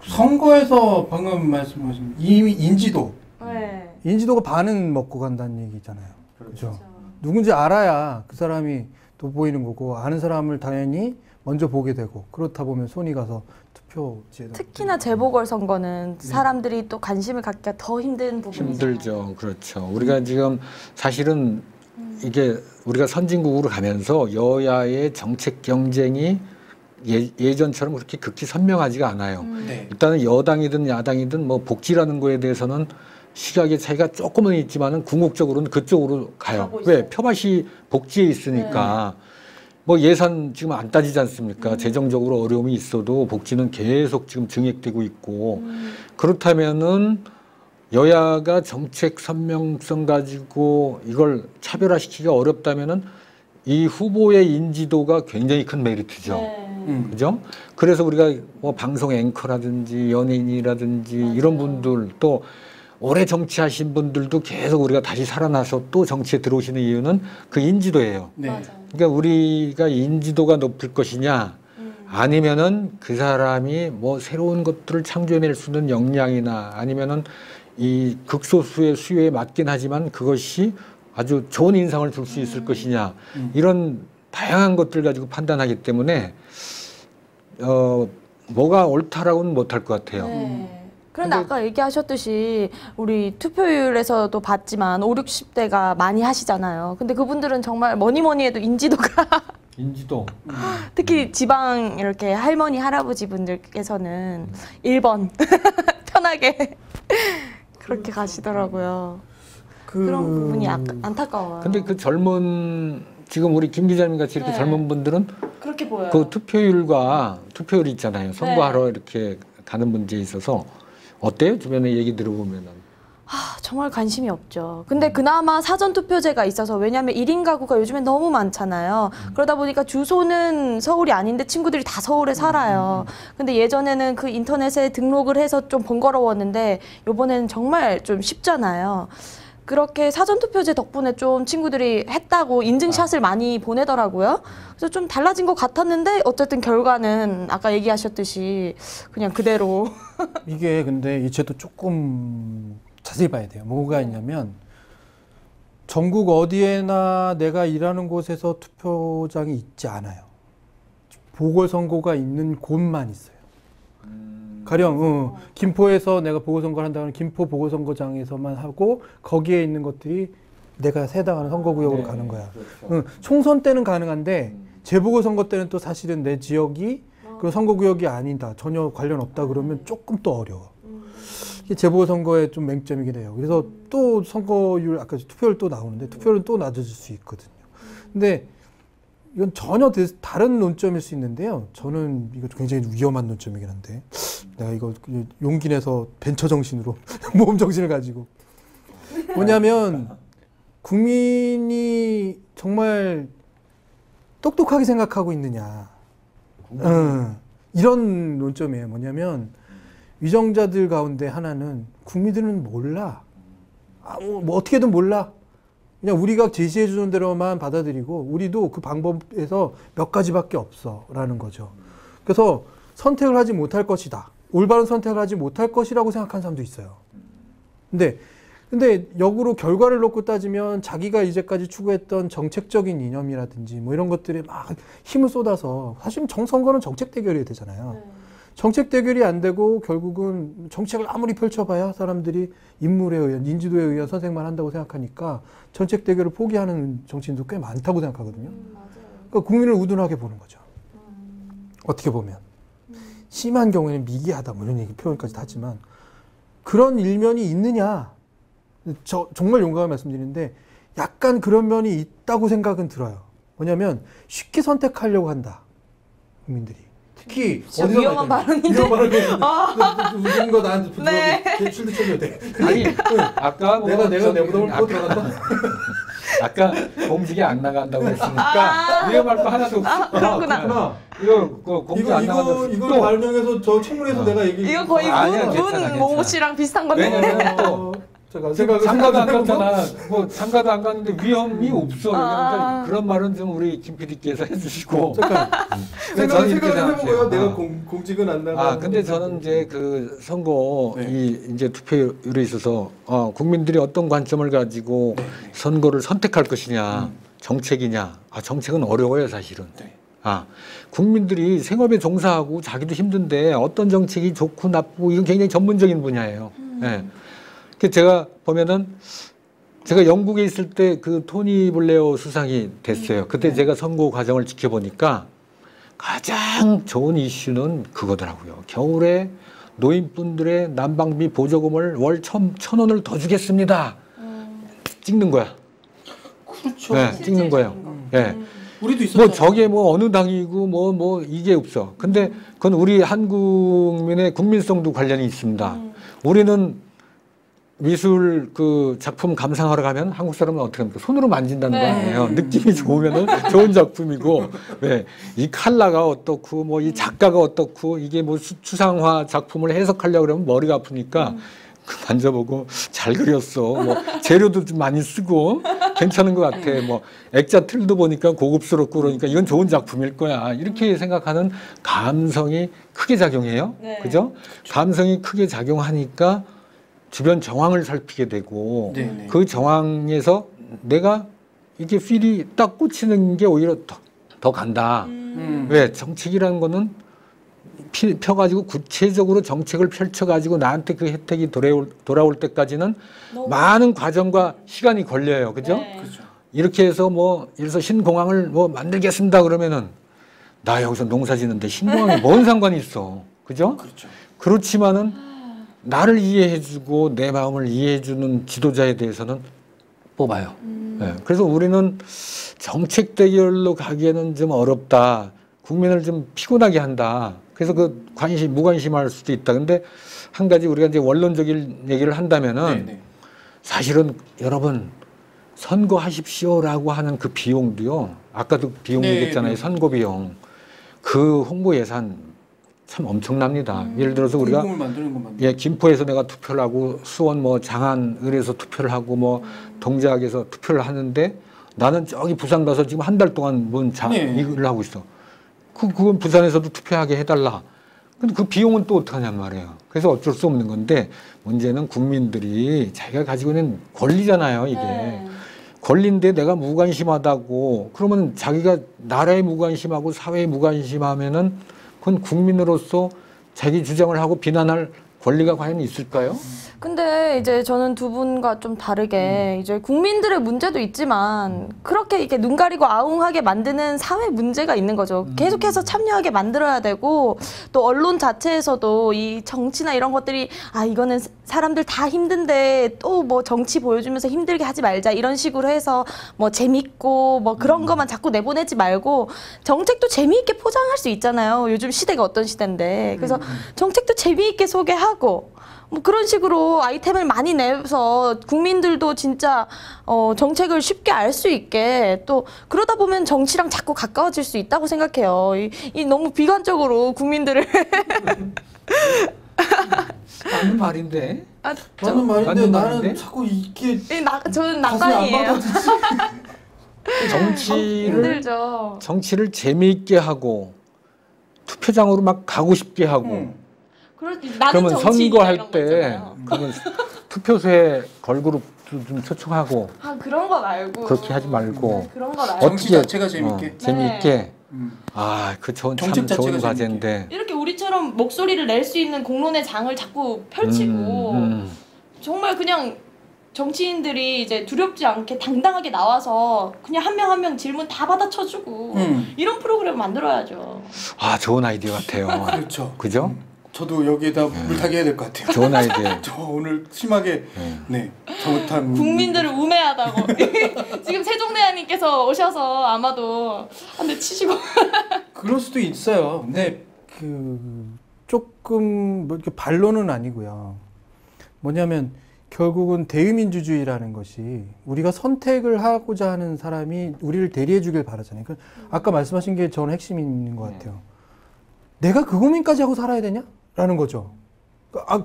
선거에서 방금 말씀하신 이미 인지도. 네. 인지도가 반은 먹고 간다는 얘기잖아요. 그렇죠. 누군지 알아야 그 사람이 돋보이는 거고 아는 사람을 당연히 먼저 보게 되고 그렇다 보면 손이 가서 투표지에 특히나 재보궐선거는 사람들이 또 관심을 갖기가 더 힘든 부분이죠. 힘들죠. 그렇죠. 우리가 지금 사실은 이게 우리가 선진국으로 가면서 여야의 정책 경쟁이 예전처럼 그렇게 극히 선명하지가 않아요. 일단은 여당이든 야당이든 뭐 복지라는 거에 대해서는 시각의 차이가 조금은 있지만은 궁극적으로는 그쪽으로 가요. 왜? 표밭이 복지에 있으니까. 뭐 예산 지금 안 따지지 않습니까? 재정적으로 어려움이 있어도 복지는 계속 지금 증액되고 있고 그렇다면은 여야가 정책 선명성 가지고 이걸 차별화시키기가 어렵다면은 이 후보의 인지도가 굉장히 큰 메리트죠. 그죠? 그래서 우리가 뭐 방송 앵커라든지 연예인이라든지 이런 분들 또 오래 정치하신 분들도 계속 우리가 다시 살아나서 또 정치에 들어오시는 이유는 그 인지도예요. 그러니까 우리가 인지도가 높을 것이냐 아니면은 그 사람이 뭐 새로운 것들을 창조해낼 수 있는 역량이나 아니면은 이 극소수의 수요에 맞긴 하지만 그것이 아주 좋은 인상을 줄 수 있을 것이냐 이런 다양한 것들 가지고 판단하기 때문에 뭐가 옳다라고는 못할 것 같아요. 그런데 아까 얘기하셨듯이 우리 투표율에서도 봤지만 5, 60대가 많이 하시잖아요. 근데 그분들은 정말 뭐니 해도 인지도가 인지도. 특히 지방 이렇게 할머니 할아버지 분들께서는 1번 편하게 그렇게 가시더라고요. 그런 부분이 안타까워요. 근데 그 젊은 지금 우리 김 기자님 같이 이렇게 젊은 분들은 그렇게 보여요. 그 투표율 있잖아요. 선거하러 이렇게 가는 문제에 있어서 어때요? 주변에 얘기 들어보면은. 정말 관심이 없죠. 근데 그나마 사전투표제가 있어서 왜냐하면 1인 가구가 요즘에 너무 많잖아요. 그러다 보니까 주소는 서울이 아닌데 친구들이 다 서울에 살아요. 근데 예전에는 그 인터넷에 등록을 해서 좀 번거로웠는데 이번에는 정말 좀 쉽잖아요. 그렇게 사전투표제 덕분에 좀 친구들이 했다고 인증샷을 많이 보내더라고요. 그래서 좀 달라진 것 같았는데 어쨌든 결과는 아까 얘기하셨듯이 그냥 그대로. 이게 근데 이 제도 조금 자세히 봐야 돼요. 뭐가 있냐면 전국 어디에나 내가 일하는 곳에서 투표장이 있지 않아요. 보궐선거가 있는 곳만 있어요. 가령 김포에서 내가 보궐선거를 한다면 김포 보궐선거장에서만 하고 거기에 있는 것들이 내가 해당하는 선거구역으로 가는 거야. 총선 때는 가능한데 재보궐선거 때는 또 사실은 내 지역이 그 선거구역이 아니다. 전혀 관련 없다 그러면 조금 또 어려워. 이게 재보궐선거의 좀 맹점이긴 해요. 그래서 또 선거율, 아까 투표율 또 나오는데 투표율은 또 낮아질 수 있거든요. 근데 이건 전혀 다른 논점일 수 있는데요. 저는 이거 굉장히 위험한 논점이긴 한데 내가 이거 용기 내서 벤처 정신으로 모험 정신을 가지고 뭐냐면 국민이 정말 똑똑하게 생각하고 있느냐. 이런 논점이에요. 뭐냐면 위정자들 가운데 하나는 국민들은 몰라. 뭐 어떻게든 몰라. 그냥 우리가 제시해 주는 대로만 받아들이고 우리도 그 방법에서 몇 가지밖에 없어라는 거죠. 그래서 선택을 하지 못할 것이다. 올바른 선택을 하지 못할 것이라고 생각하는 사람도 있어요. 근데 역으로 결과를 놓고 따지면 자기가 이제까지 추구했던 정책적인 이념이라든지 뭐 이런 것들에 막 힘을 쏟아서 사실은 선거는 정책 대결이 되잖아요. 정책 대결이 안 되고 결국은 정책을 아무리 펼쳐봐야 사람들이 인물에 의한, 인지도에 의한 선택만 한다고 생각하니까 정책 대결을 포기하는 정치인도 꽤 많다고 생각하거든요. 그러니까 국민을 우둔하게 보는 거죠. 어떻게 보면. 심한 경우에는 미개하다 뭐 이런 얘기 표현까지 하지만 그런 일면이 있느냐. 저 정말 용감하게 말씀드리는데 약간 그런 면이 있다고 생각은 들어요. 뭐냐면 쉽게 선택하려고 한다. 국민들이. 특히 진짜 위험한 발언인데. 웃은 거 나한테 부드럽게 출도 쳐줘야 돼. 아니 아까 뭐 내가 내보다 오늘 또 들어간다. 아까 공직이 안 나간다고 했으니까 위험할 거 하나도 없어. 그렇구나. 이거 공직 안 나간다고. 이걸 발명해서 저 청문회에서 내가 얘기. 이거 거의 아니야, 괜찮아. 문모 씨랑 비슷한 건데. 왜냐면 또 장가도 안 갔잖아. 뭐 장가도 안 갔는데 위험이 없어. 그러니까 그런 말은 좀 우리 김 PD께서 해주시고. 잠깐. 저는 이렇게 생각을 해보고요. 생각해요. 내가 공직은 안 나가. 근데 저는 이제 그 선거 이제 투표율에 있어서 국민들이 어떤 관점을 가지고 선거를 선택할 것이냐, 정책이냐. 정책은 어려워요, 사실은. 국민들이 생업에 종사하고 자기도 힘든데 어떤 정책이 좋고 나쁘고 이건 굉장히 전문적인 분야예요. 제가 보면은 제가 영국에 있을 때 그 토니 블레어 수상이 됐어요. 그때 제가 선거 과정을 지켜보니까 가장 좋은 이슈는 그거더라고요. 겨울에 노인분들의 난방비 보조금을 월 1,000원을 더 주겠습니다. 찍는 거야. 그렇죠. 네, 찍는 거예요. 네. 우리도 있었잖아요. 뭐 저게 뭐 어느 당이고 뭐 이게 없어. 근데 그건 우리 한국민의 국민성도 관련이 있습니다. 우리는 미술 그 작품 감상하러 가면 한국 사람은 어떻게 합니까? 손으로 만진다는 거 아니에요. 느낌이 좋으면은 좋은 작품이고, 이 컬러가 어떻고, 뭐 이 작가가 어떻고, 이게 뭐 추상화 작품을 해석하려고 그러면 머리가 아프니까 만져보고 잘 그렸어. 뭐 재료도 좀 많이 쓰고 괜찮은 것 같아. 뭐 액자 틀도 보니까 고급스럽고 그러니까 이건 좋은 작품일 거야. 이렇게 생각하는 감성이 크게 작용해요. 그죠? 감성이 크게 작용하니까 주변 정황을 살피게 되고 그 정황에서 내가 이게 필이 딱 꽂히는 게 오히려 더 간다. 왜? 정책이라는 거는 펴가지고 구체적으로 정책을 펼쳐가지고 나한테 그 혜택이 돌아올 때까지는 많은 과정과 시간이 걸려요. 그죠? 그렇죠. 이렇게 해서 뭐, 예를 들어서 신공항을 뭐 만들겠습니다 그러면은 나 여기서 농사 짓는데 신공항이 뭔 상관이 있어. 그죠? 그렇죠. 그렇지만은 나를 이해해주고 내 마음을 이해해주는 지도자에 대해서는 뽑아요. 그래서 우리는 정책 대결로 가기에는 좀 어렵다. 국민을 좀 피곤하게 한다. 그래서 그 무관심할 수도 있다. 근데 한 가지 우리가 이제 원론적인 얘기를 한다면은 사실은 여러분 선거하십시오라고 하는 그 비용도요. 아까도 비용 얘기했잖아요. 선거 비용. 그 홍보 예산 참 엄청납니다. 예를 들어서 우리가 김포에서 내가 투표를 하고 수원 뭐 장안을에서 투표를 하고 뭐 동작에서 투표를 하는데 나는 저기 부산 가서 지금 한 달 동안 이걸 하고 있어. 그건 부산에서도 투표하게 해달라. 근데 그 비용은 또 어떡하냔 말이에요. 그래서 어쩔 수 없는 건데 문제는 국민들이 자기가 가지고 있는 권리잖아요, 이게. 권리인데 내가 무관심하다고 그러면 자기가 나라에 무관심하고 사회에 무관심하면은 그건 국민으로서 자기 주장을 하고 비난할 권리가 과연 있을까요? 근데 이제 저는 두 분과 좀 다르게 이제 국민들의 문제도 있지만 그렇게 이렇게 눈 가리고 아웅하게 만드는 사회 문제가 있는 거죠. 계속해서 참여하게 만들어야 되고 또 언론 자체에서도 이 정치나 이런 것들이 아 이거는 사람들 다 힘든데 또 뭐 정치 보여주면서 힘들게 하지 말자 이런 식으로 해서 뭐 재밌고 뭐 그런 것만 자꾸 내보내지 말고 정책도 재미있게 포장할 수 있잖아요. 요즘 시대가 어떤 시대인데. 그래서 정책도 재미있게 소개하고 뭐 그런 식으로 아이템을 많이 내서 국민들도 진짜 정책을 쉽게 알 수 있게 또 그러다 보면 정치랑 자꾸 가까워질 수 있다고 생각해요. 이 너무 비관적으로 국민들을 맞는 말인데. 맞는 말인데 맞는 나는 말인데? 자꾸 이게 저는 가슴이 안 낙관이에요. 받아지지. 힘들죠. 정치를 재미있게 하고 투표장으로 막 가고 싶게 하고 그러면 선거할 때 그러면 투표소에 걸그룹 좀 초청하고 그런 거 말고 그렇게 하지 말고 그런 거 말고 정치 자체가 재밌게. 재미있게 참 정책 자체가 좋은 과제인데 이렇게 우리처럼 목소리를 낼 수 있는 공론의 장을 자꾸 펼치고 정말 그냥 정치인들이 이제 두렵지 않게 당당하게 나와서 그냥 한 명 한 명 질문 다 받아쳐주고 이런 프로그램 만들어야죠. 좋은 아이디어 같아요. 그렇죠. 그죠? 저도 여기에다 물타기 해야 될 것 같아요. 좋은 아이디어. 저 오늘 심하게 잘못한 국민들을 우매하다고 지금 세종대왕님께서 오셔서 아마도 한 대 치시고 그럴 수도 있어요. 근데 조금 뭐 이렇게 반론은 아니고요. 뭐냐면 결국은 대의민주주의라는 것이 우리가 선택을 하고자 하는 사람이 우리를 대리해 주길 바라잖아요. 아까 말씀하신 게 저는 핵심이 있는 것 같아요. 내가 그 고민까지 하고 살아야 되냐? 라는 거죠.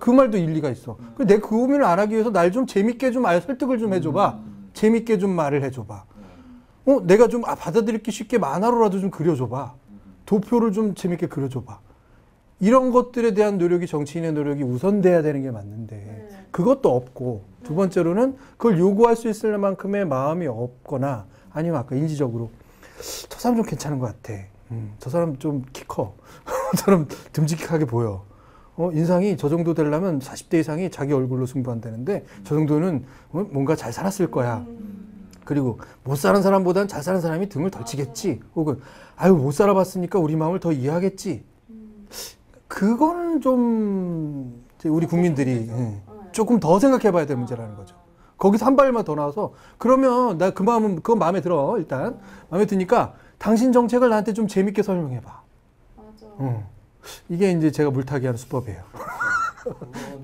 그 말도 일리가 있어. 내 그 고민을 안 하기 위해서 날 좀 재밌게 좀 설득을 좀 해줘봐. 재밌게 좀 말을 해줘봐. 내가 좀 받아들이기 쉽게 만화로라도 좀 그려줘봐. 도표를 좀 재밌게 그려줘봐. 이런 것들에 대한 노력이 정치인의 노력이 우선돼야 되는 게 맞는데 그것도 없고 두 번째로는 그걸 요구할 수 있을 만큼의 마음이 없거나 아니면 아까 인지적으로 저 사람 좀 괜찮은 것 같아. 저 사람 좀 키 커. 저 사람 듬직하게 보여. 인상이 저 정도 되려면 40대 이상이 자기 얼굴로 승부한다는데 저 정도는 뭔가 잘 살았을 거야. 그리고 못 사는 사람보다는 잘 사는 사람이 등을 덜 치겠지. 혹은 못 살아봤으니까 우리 마음을 더 이해하겠지. 그거는 좀 우리 국민들이 조금 더 생각해봐야 될 문제라는 거죠. 거기서 한 발만 더 나와서 그러면 나 그건 마음에 들어. 일단 마음에 드니까 당신 정책을 나한테 좀 재밌게 설명해봐. 맞아. 이게 이제 제가 물타기하는 수법이에요.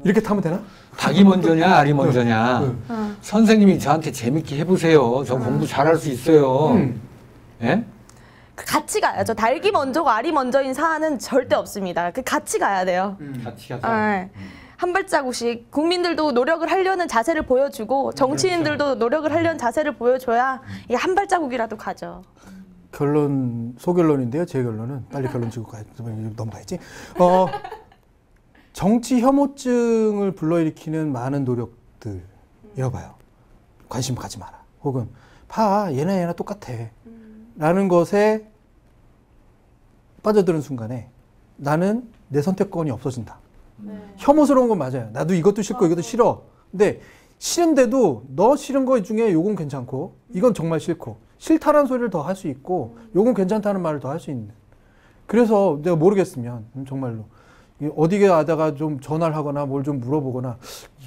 이렇게 타면 되나? 닭이 먼저냐 알이 먼저냐. 선생님이 저한테 재밌게 해보세요. 저 공부 잘할 수 있어요. 예? 같이 가야죠. 닭이 먼저고 알이 먼저인 사안은 절대 없습니다. 같이 가야 돼요. 같이 가자. 한 발자국씩 국민들도 노력을 하려는 자세를 보여주고 정치인들도 노력을 하려는 자세를 보여줘야 이게 한 발자국이라도 가죠. 소결론인데요. 제 결론은 빨리 결론 지고 넘어가야지. 정치 혐오증을 불러일으키는 많은 노력들 이어봐요. 관심 가지 마라. 혹은 얘나 똑같아. 라는 것에 빠져드는 순간에 나는 내 선택권이 없어진다. 혐오스러운 건 맞아요. 나도 이것도 싫고 이것도 싫어. 근데 싫은데도 너 싫은 거 중에 요건 괜찮고 이건 정말 싫고 싫다라는 소리를 더 할 수 있고 요건 괜찮다는 말을 더 할 수 있는. 그래서 내가 모르겠으면 정말로 어디에 가다가 좀 전화를 하거나 뭘 좀 물어보거나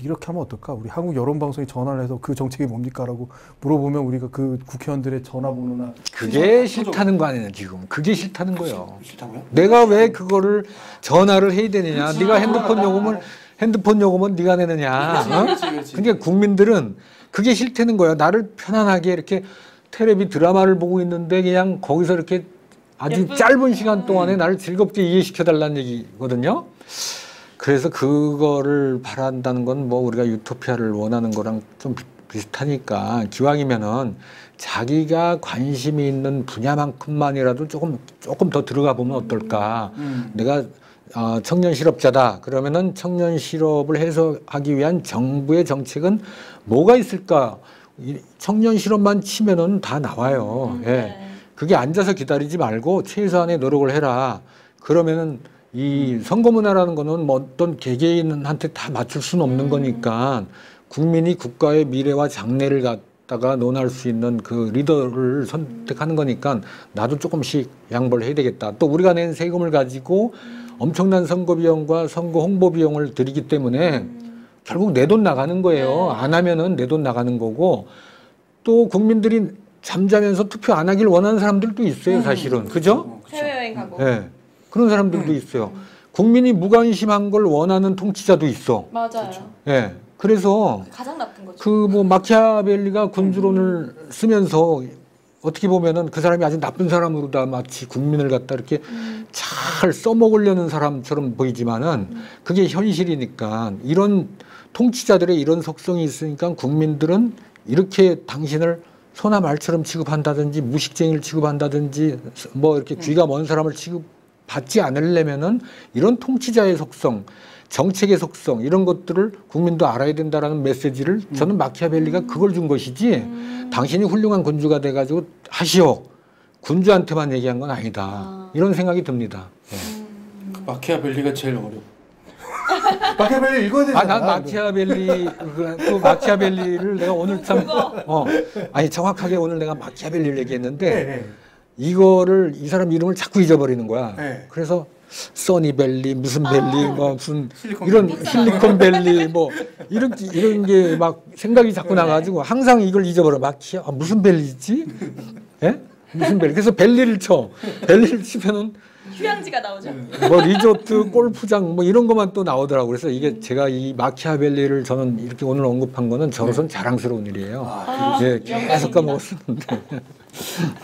이렇게 하면 어떨까? 우리 한국 여론방송에 전화를 해서 그 정책이 뭡니까? 라고 물어보면 우리가 그 국회의원들의 전화번호나 그게 싫다는 거 아니에요 지금. 그게 싫다는 거예요. 싫다고요? 내가 왜 그거를 전화를 해야 되느냐. 네가 핸드폰 요금은 네가 내느냐. 그렇지. 그러니까 국민들은 그게 싫다는 거예요. 나를 편안하게 이렇게 텔레비 드라마를 보고 있는데 그냥 거기서 이렇게 아주 짧은 시간 동안에 나를 즐겁게 이해시켜 달라는 얘기거든요. 그래서 그거를 바란다는 건 뭐 우리가 유토피아를 원하는 거랑 좀 비슷하니까 기왕이면은 자기가 관심이 있는 분야만큼만이라도 조금 더 들어가 보면 어떨까. 내가 청년 실업자다. 그러면은 청년 실업을 해소하기 위한 정부의 정책은 뭐가 있을까? 청년 실업만 치면은 다 나와요. 예. 그게 앉아서 기다리지 말고 최소한의 노력을 해라. 그러면은 이 선거 문화라는 거는 뭐 어떤 개개인한테 다 맞출 수는 없는 거니까 국민이 국가의 미래와 장래를 갖다가 논할 수 있는 그 리더를 선택하는 거니까 나도 조금씩 양보를 해야 되겠다. 또 우리가 낸 세금을 가지고 엄청난 선거 비용과 선거 홍보 비용을 들이기 때문에 결국 내 돈 나가는 거예요. 안 하면은 내 돈 나가는 거고, 또 국민들이 잠자면서 투표 안 하길 원하는 사람들도 있어요, 사실은. 그죠? 해외여행 가고. 네. 그런 사람들도 있어요. 국민이 무관심한 걸 원하는 통치자도 있어. 맞아요. 예. 그래서 가장 나쁜 거죠. 그 뭐 마키아벨리가 군주론을 쓰면서 어떻게 보면은 그 사람이 아주 나쁜 사람으로 다 마치 국민을 갖다 이렇게 잘 써먹으려는 사람처럼 보이지만은 그게 현실이니까, 이런 통치자들의 이런 속성이 있으니까 국민들은 이렇게 당신을 소나 말처럼 취급한다든지 무식쟁이를 취급한다든지 뭐 이렇게 귀가 먼 사람을 취급받지 않으려면은 이런 통치자의 속성, 정책의 속성, 이런 것들을 국민도 알아야 된다라는 메시지를 저는 마키아벨리가 그걸 준 것이지, 당신이 훌륭한 군주가 돼가지고 하시오, 군주한테만 얘기한 건 아니다. 이런 생각이 듭니다. 그 마키아벨리가 제일 어려워. 마키아벨리 읽어야 되잖아. 난 마키아벨리를 내가 오늘 참, 아니 정확하게 오늘 내가 마키아벨리를 얘기했는데 네. 이거를 이 사람 이름을 자꾸 잊어버리는 거야. 네. 그래서 써니벨리 무슨 벨리 뭐 무슨 실리콘 이런 밸리. 실리콘밸리 뭐 이런 게 막 생각이 자꾸 나가지고 항상 이걸 잊어버려. 무슨 벨리지? 예? 무슨 벨리? 그래서 벨리를 쳐. 벨리를 치면은 휴양지가 나오죠. 뭐 리조트, 골프장 뭐 이런 것만 또 나오더라고. 그래서 이게 제가 이 마키아벨리를 저는 이렇게 오늘 언급한 거는 저로서는 자랑스러운 일이에요. 예, 계속 까먹었었는데.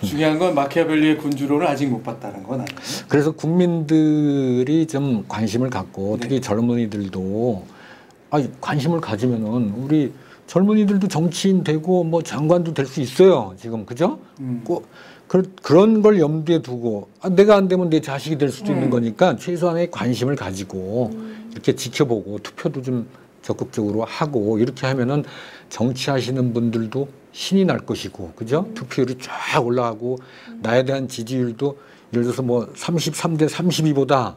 중요한 건 마키아벨리의 군주론을 아직 못 봤다는 건 아니에요. 그래서 국민들이 좀 관심을 갖고 특히 젊은이들도 관심을 가지면은 우리 젊은이들도 정치인 되고 뭐 장관도 될 수 있어요. 지금 그죠? 꼭 그런 걸 염두에 두고 내가 안 되면 내 자식이 될 수도 있는 거니까 최소한의 관심을 가지고 이렇게 지켜보고 투표도 좀 적극적으로 하고 이렇게 하면은 정치하시는 분들도 신이 날 것이고, 그죠? 투표율이 쫙 올라가고 나에 대한 지지율도 예를 들어서 뭐 33대 32보다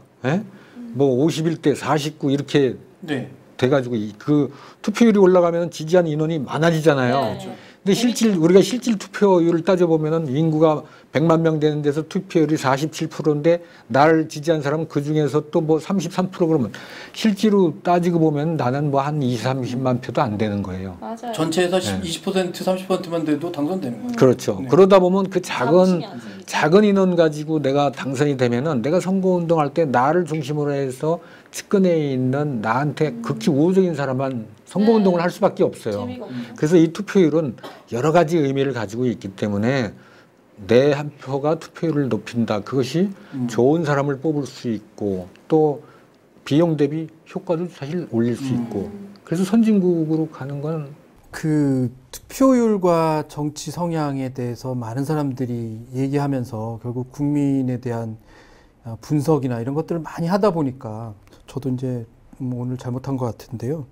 뭐 51대 49 이렇게 네. 돼가지고 그 투표율이 올라가면 지지한 인원이 많아지잖아요. 네. 근데 우리가 실질 투표율을 따져보면은 인구가 100만 명 되는 데서 투표율이 47%인데 나를 지지한 사람은 그 중에서 또 뭐 33% 그러면 실제로 따지고 보면 나는 뭐 한 20, 30만 표도 안 되는 거예요. 맞아요. 전체에서 네. 20%, 30%만 돼도 당선되는 거예요. 그렇죠. 네. 그러다 보면 그 자부심이 안 생기죠. 작은 인원 가지고 내가 당선이 되면은 내가 선거운동할 때 나를 중심으로 해서 측근에 있는 나한테 극히 우호적인 사람만 선거운동을 할 수밖에 없어요. 재미가 없죠. 그래서 이 투표율은 여러 가지 의미를 가지고 있기 때문에 내 한 표가 투표율을 높인다. 그것이 좋은 사람을 뽑을 수 있고 또 비용 대비 효과도 사실 올릴 수 있고, 그래서 선진국으로 가는 건 그 투표율과 정치 성향에 대해서 많은 사람들이 얘기하면서 결국 국민에 대한 분석이나 이런 것들을 많이 하다 보니까 저도 이제 오늘 잘못한 것 같은데요.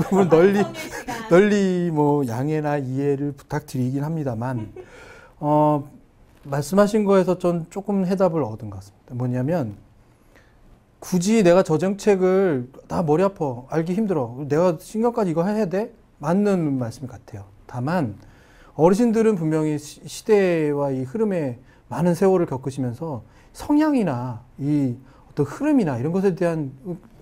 그러면 널리 뭐 양해나 이해를 부탁드리긴 합니다만, 말씀하신 거에서 전 조금 해답을 얻은 것 같습니다. 뭐냐면 굳이 내가 저 정책을 나 머리 아파 알기 힘들어 내가 신경까지 이거 해야 돼? 맞는 말씀 같아요. 다만 어르신들은 분명히 시대와 이 흐름에 많은 세월을 겪으시면서 성향이나 이 어떤 흐름이나 이런 것에 대한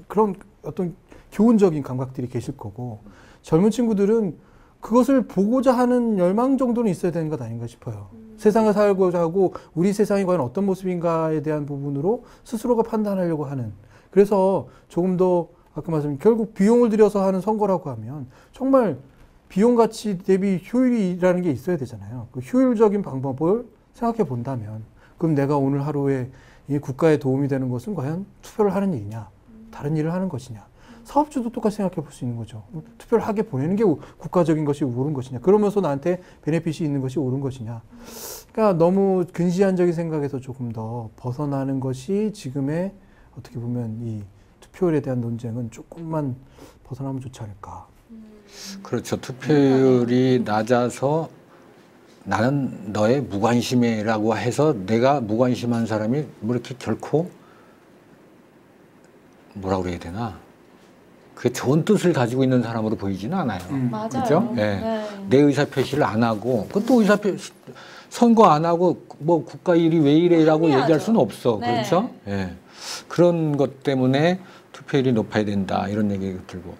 그런 어떤 교훈적인 감각들이 계실 거고, 젊은 친구들은 그것을 보고자 하는 열망 정도는 있어야 되는 것 아닌가 싶어요. 세상을 살고자 하고 우리 세상이 과연 어떤 모습인가에 대한 부분으로 스스로가 판단하려고 하는, 그래서 조금 더 아까 말씀 결국 비용을 들여서 하는 선거라고 하면 정말 비용 가치 대비 효율이라는 게 있어야 되잖아요. 그 효율적인 방법을 생각해 본다면 그럼 내가 오늘 하루에 이 국가에 도움이 되는 것은 과연 투표를 하는 일이냐, 다른 일을 하는 것이냐. 사업주도 똑같이 생각해 볼 수 있는 거죠. 투표를 하게 보내는 게 국가적인 것이 옳은 것이냐, 그러면서 나한테 베네핏이 있는 것이 옳은 것이냐. 그러니까 너무 근시안적인 생각에서 조금 더 벗어나는 것이 지금의 어떻게 보면 이 투표율에 대한 논쟁은 조금만 벗어나면 좋지 않을까. 그렇죠. 투표율이 낮아서 나는 너의 무관심해라고 해서 내가 무관심한 사람이 뭐 이렇게 결코 뭐라 그래야 되나? 그게 좋은 뜻을 가지고 있는 사람으로 보이지는 않아요. 맞아요. 그죠? 예. 네. 내 의사 표시를 안 하고, 그것도 의사 표시, 선거 안 하고, 뭐 국가 일이 왜 이래라고 합리화죠. 얘기할 수는 없어. 네. 그렇죠? 예. 그런 것 때문에 투표율이 높아야 된다. 이런 얘기가 들고.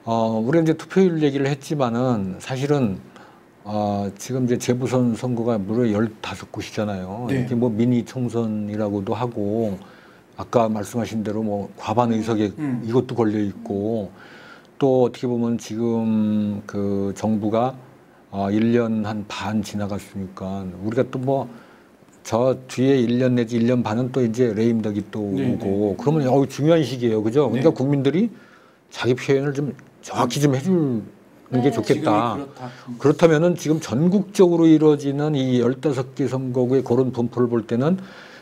우리가 이제 투표율 얘기를 했지만은 사실은, 지금 이제 재보선 선거가 무려 15곳이잖아요. 네. 이렇게 뭐 미니 총선이라고도 하고, 아까 말씀하신 대로 뭐 과반 의석에 이것도 걸려 있고, 또 어떻게 보면 지금 그 정부가 1년 한 반 지나갔으니까 우리가 또 뭐 저 뒤에 1년 내지 1년 반은 또 이제 레임덕이 또 네, 오고 그러면 중요한 시기예요. 그죠? 그러니까 네. 국민들이 자기 표현을 좀 정확히 좀 해주는 게 네. 좋겠다. 지금이 그렇다. 그렇다면은 지금 전국적으로 이루어지는 이 15개 선거구의 그런 분포를 볼 때는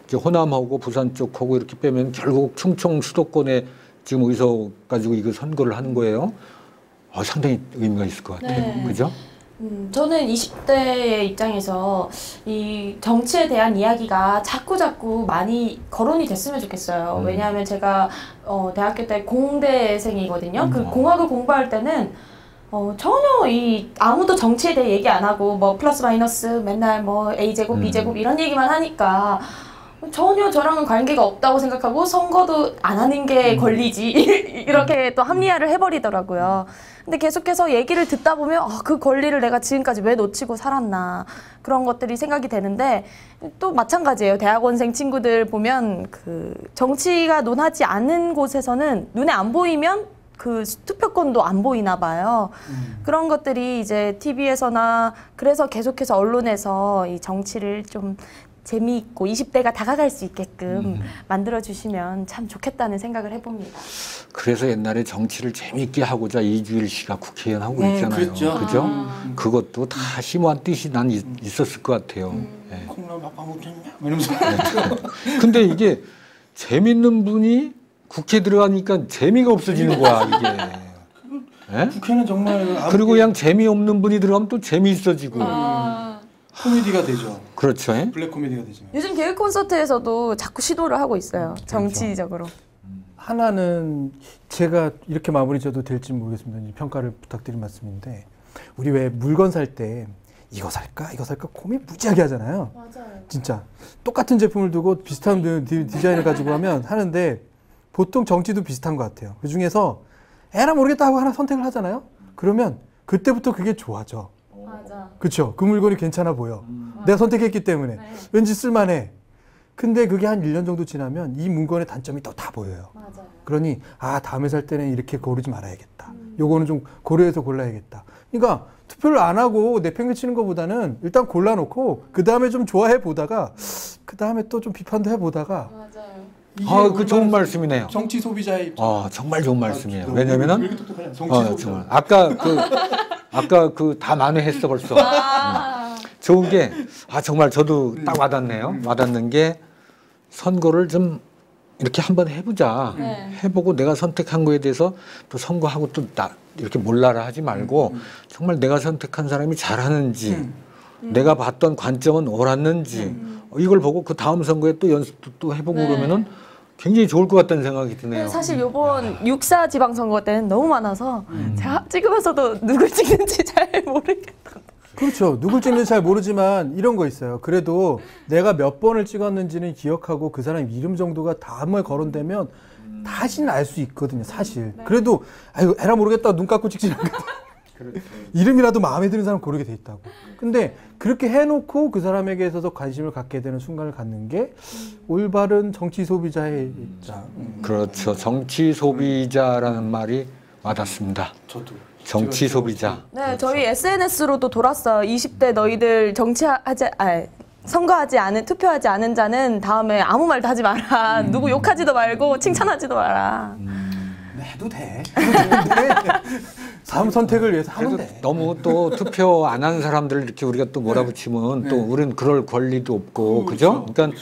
이제 호남하고 부산 쪽하고 이렇게 빼면 결국 충청 수도권에 지금 의석 가지고 이거 선거를 하는 거예요. 상당히 의미가 있을 것 같아요. 네. 그죠? 저는 20대의 입장에서 이 정치에 대한 이야기가 자꾸 많이 거론이 됐으면 좋겠어요. 왜냐하면 제가 대학교 때 공대생이거든요. 그 공학을 공부할 때는 전혀 아무도 정치에 대해 얘기 안 하고 뭐 플러스 마이너스 맨날 뭐 A제곱, B제곱 이런 얘기만 하니까 전혀 저랑은 관계가 없다고 생각하고 선거도 안 하는 게 권리지 이렇게 또 합리화를 해버리더라고요. 근데 계속해서 얘기를 듣다 보면 그 권리를 내가 지금까지 왜 놓치고 살았나 그런 것들이 생각이 되는데 또 마찬가지예요. 대학원생 친구들 보면 그 정치가 논하지 않은 곳에서는 눈에 안 보이면 그 투표권도 안 보이나 봐요. 그런 것들이 이제 TV에서나 그래서 계속해서 언론에서 이 정치를 좀 재미있고 20대가 다가갈 수 있게끔 만들어주시면 참 좋겠다는 생각을 해봅니다. 그래서 옛날에 정치를 재미있게 하고자 이주일 씨가 국회의원 하고 네, 있잖아요. 그랬죠. 그죠? 그것도 다 심오한 뜻이 난 있었을 것 같아요. 예. 콩나물 밥 먹었냐? 이러면서. 근데 이게 재밌는 분이 국회 들어가니까 재미가 없어지는 거야, 이게. 예? 국회는 정말 그리고 그냥 재미없는 분이 들어가면 또 재미있어지고. 코미디가 되죠. 그렇죠. 예? 블랙 코미디가 되죠. 요즘 개그 콘서트에서도 자꾸 시도를 하고 있어요. 정치적으로. 하나는 제가 이렇게 마무리 져도 될지 모르겠습니다. 이제 평가를 부탁드린 말씀인데 우리 왜 물건 살 때 이거 살까 고민 무지하게 하잖아요. 맞아요. 진짜 똑같은 제품을 두고 비슷한 디자인을 가지고 하면 하는데 보통 정치도 비슷한 것 같아요. 그 중에서 에라 모르겠다 하고 하나 선택을 하잖아요. 그러면 그때부터 그게 좋아져. 맞아. 그렇죠. 그 물건이 괜찮아 보여. 내가 선택했기 때문에 네. 왠지 쓸만해. 근데 그게 한 1년 정도 지나면 이 물건의 단점이 또 다 보여요. 맞아요. 그러니 다음에 살 때는 이렇게 고르지 말아야겠다. 요거는 좀 고려해서 골라야겠다. 그러니까 투표를 안 하고 내팽개치는 것보다는 일단 골라놓고 그 다음에 좀 좋아해 보다가 그 다음에 또 좀 비판도 해보다가 맞아요. 그 좋은 말씀이네요. 정치 소비자의 입장. 정말 좋은 말씀이에요. 왜 왜냐면은 이렇게 똑똑하냐? 정치 소비자. 정말. 아까 그 다 만회했어 벌써. 좋은 게 정말 저도 딱 와닿네요. 와닿는 게 선거를 좀 이렇게 한번 해보자. 네. 해보고 내가 선택한 거에 대해서 또 선거하고 또 이렇게 몰라라 하지 말고 정말 내가 선택한 사람이 잘하는지 내가 봤던 관점은 옳았는지 이걸 보고 그 다음 선거에 또 연습도 또 해보고 네. 그러면은 굉장히 좋을 것 같다는 생각이 드네요. 사실 요번 6.4 지방선거 때는 너무 많아서 제가 찍으면서도 누굴 찍는지 잘 모르겠다. 그렇죠. 누굴 찍는지 잘 모르지만 이런 거 있어요. 그래도 내가 몇 번을 찍었는지는 기억하고 그 사람 이름 정도가 다음에 거론되면 다시는 알 수 있거든요. 사실. 그래도 에라 모르겠다 눈 감고 찍지 않거든. 이름이라도 마음에 드는 사람 고르게 돼 있다고. 근데 그렇게 해놓고 그 사람에게 있어서 관심을 갖게 되는 순간을 갖는 게 올바른 정치 소비자의 입장. 그렇죠. 정치 소비자라는 말이 와닿습니다. 저도. 정치 소비자. 네, 저희 SNS로도 돌았어요. 20대 너희들 선거하지 않은, 투표하지 않은 자는 다음에 아무 말도 하지 마라. 누구 욕하지도 말고 칭찬하지도 마라. 해도 돼. 해도 되는데 다음 선택을 위해서 하면 그래도 돼. 너무 또 투표 안 한 사람들 이렇게 우리가 또 몰아붙이면 또 우리는 그럴 권리도 없고 그죠? 그러니까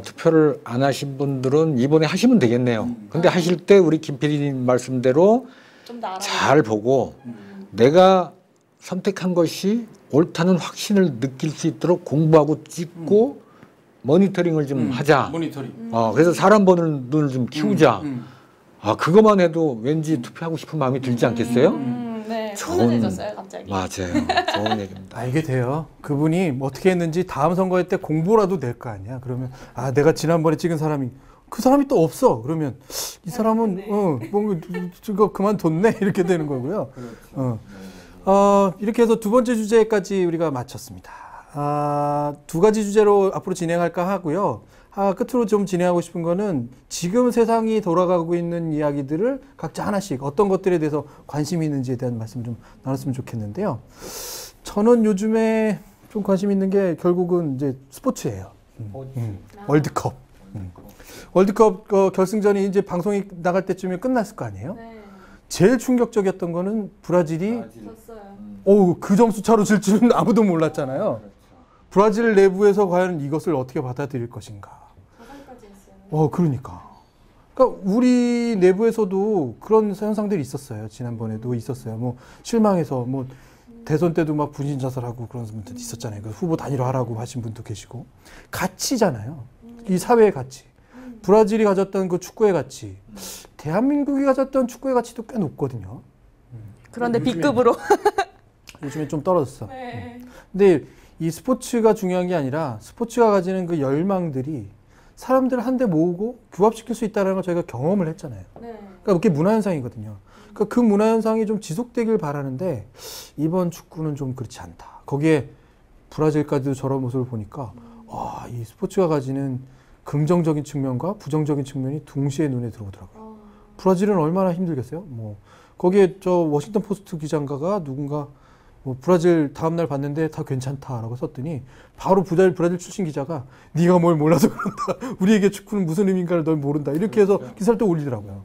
투표를 안 하신 분들은 이번에 하시면 되겠네요. 근데 하실 때 우리 김 PD님 말씀대로 좀 더 알아보고. 잘 보고 내가 선택한 것이 옳다는 확신을 느낄 수 있도록 공부하고 찍고 모니터링을 좀 하자. 모니터링. 그래서 사람 보는 눈을 좀 키우자. 아 그것만 해도 왠지 투표하고 싶은 마음이 들지 않겠어요? 네, 좋은- 훈훈해졌어요 갑자기. 맞아요. 좋은 얘기입니다. 알게 돼요. 그분이 어떻게 했는지 다음 선거회 때 공보라도 낼 거 아니야. 그러면 아 내가 지난번에 찍은 사람이 그 사람이 또 없어. 그러면 이 사람은 뭔가 저거 그만뒀네 이렇게 되는 거고요. 이렇게 해서 두 번째 주제까지 우리가 마쳤습니다. 두 가지 주제로 앞으로 진행할까 하고요. 끝으로 좀 진행하고 싶은 거는 지금 세상이 돌아가고 있는 이야기들을 각자 하나씩 어떤 것들에 대해서 관심이 있는지에 대한 말씀 좀 나눴으면 좋겠는데요. 저는 요즘에 좀 관심 있는 게 결국은 이제 스포츠예요. 월드컵. 월드컵 결승전이 이제 방송이 나갈 때쯤에 끝났을 거 아니에요? 네. 제일 충격적이었던 거는 브라질이 졌어요. 그 점수 차로 질 줄은 아무도 몰랐잖아요. 브라질 내부에서 과연 이것을 어떻게 받아들일 것인가. 자살까지 했어요. 그러니까 우리 내부에서도 그런 현상들이 있었어요. 지난번에도 있었어요. 뭐 실망해서 뭐 대선 때도 막 분신 자살하고 그런 분들도 있었잖아요. 그 후보 단일화하라고 하신 분도 계시고 가치잖아요. 이 사회의 가치. 브라질이 가졌던 그 축구의 가치, 대한민국이 가졌던 축구의 가치도 꽤 높거든요. 그런데 B급으로. 요즘에 좀 떨어졌어. 네. 근데 이 스포츠가 중요한 게 아니라 스포츠가 가지는 그 열망들이 사람들을 한데 모으고 규합시킬 수 있다는 걸 저희가 경험을 했잖아요. 네. 그러니까 그게 문화현상이거든요. 그러니까 그 문화현상이 좀 지속되길 바라는데 이번 축구는 좀 그렇지 않다. 거기에 브라질까지도 저런 모습을 보니까 이 스포츠가 가지는 긍정적인 측면과 부정적인 측면이 동시에 눈에 들어오더라고요. 브라질은 얼마나 힘들겠어요? 뭐 거기에 저 워싱턴 포스트 기자인가가 누군가 뭐 브라질 다음날 봤는데 다 괜찮다라고 썼더니 바로 브라질 출신 기자가 네가 뭘 몰라서 그런다. 우리에게 축구는 무슨 의미인가를 널 모른다. 이렇게 해서 기사를 또 올리더라고요.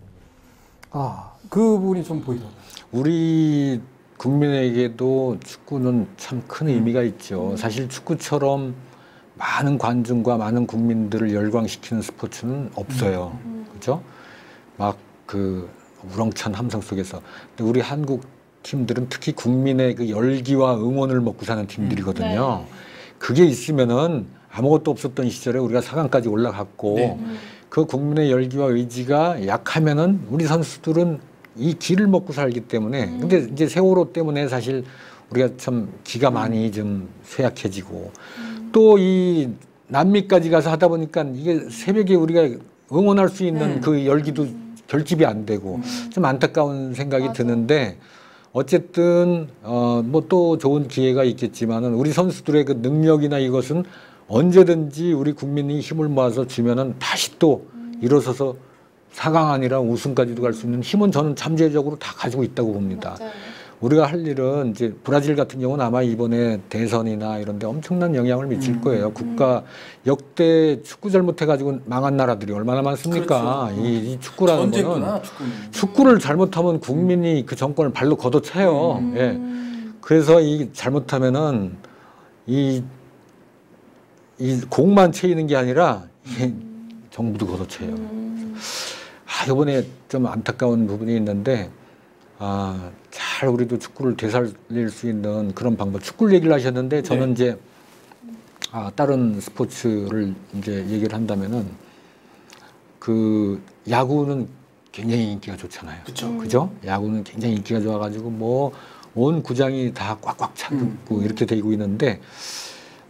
그 부분이 좀 보이더라고요. 우리 국민에게도 축구는 참 큰 의미가 있죠. 사실 축구처럼 많은 관중과 많은 국민들을 열광시키는 스포츠는 없어요. 그죠? 막 그 우렁찬 함성 속에서. 근데 우리 한국 팀들은 특히 국민의 그 열기와 응원을 먹고 사는 팀들이거든요. 네. 그게 있으면은 아무것도 없었던 시절에 우리가 4강까지 올라갔고 그 국민의 열기와 의지가 약하면은 우리 선수들은 이 기를 먹고 살기 때문에 근데 이제 세월호 때문에 사실 우리가 참 기가 많이 좀 쇠약해지고 또 이 남미까지 가서 하다 보니까 이게 새벽에 우리가 응원할 수 있는 그 열기도 결집이 안 되고 좀 안타까운 생각이 드는데 어쨌든 뭐 또 좋은 기회가 있겠지만은 우리 선수들의 그 능력이나 이것은 언제든지 우리 국민이 힘을 모아서 주면은 다시 또 일어서서 4강 아니라 우승까지도 갈 수 있는 힘은 저는 잠재적으로 다 가지고 있다고 봅니다. 맞아요. 우리가 할 일은 이제 브라질 같은 경우는 아마 이번에 대선이나 이런 데 엄청난 영향을 미칠 거예요. 국가 역대 축구 잘못해가지고 망한 나라들이 얼마나 많습니까? 그렇죠. 이 축구라는 거는 전제구나 축구는. 축구를 잘못하면 국민이 그 정권을 발로 걷어차요. 예. 그래서 이 잘못하면은 이 공만 채이는 게 아니라 정부도 걷어차요. 이번에 좀 안타까운 부분이 있는데 잘 우리도 축구를 되살릴 수 있는 그런 방법. 축구를 얘기를 하셨는데 저는 이제 다른 스포츠를 이제 얘기를 한다면은 그 야구는 굉장히 인기가 좋잖아요. 그죠? 야구는 굉장히 인기가 좋아가지고 뭐 온 구장이 다 꽉꽉 차고 이렇게 되고 있는데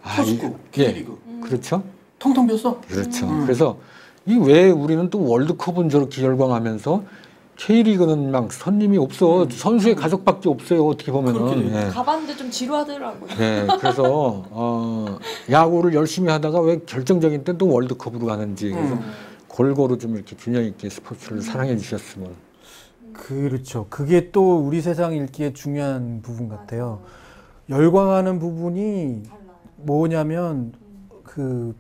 프로축구, K리그. 그렇죠? 텅텅 비었어. 그렇죠. 그래서 이 왜 우리는 또 월드컵은 저렇게 열광하면서 K리그는 막 손님이 없어. 선수의 가족밖에 없어요. 어떻게 보면은. 예. 가봤는데 좀 지루하더라고요. 네, 그래서 야구를 열심히 하다가 왜 결정적인 때 또 월드컵으로 가는지 그래서 골고루 좀 이렇게 균형 있게 스포츠를 사랑해 주셨으면. 그렇죠. 그게 또 우리 세상 읽기에 중요한 부분 같아요. 열광하는 부분이 뭐냐면 그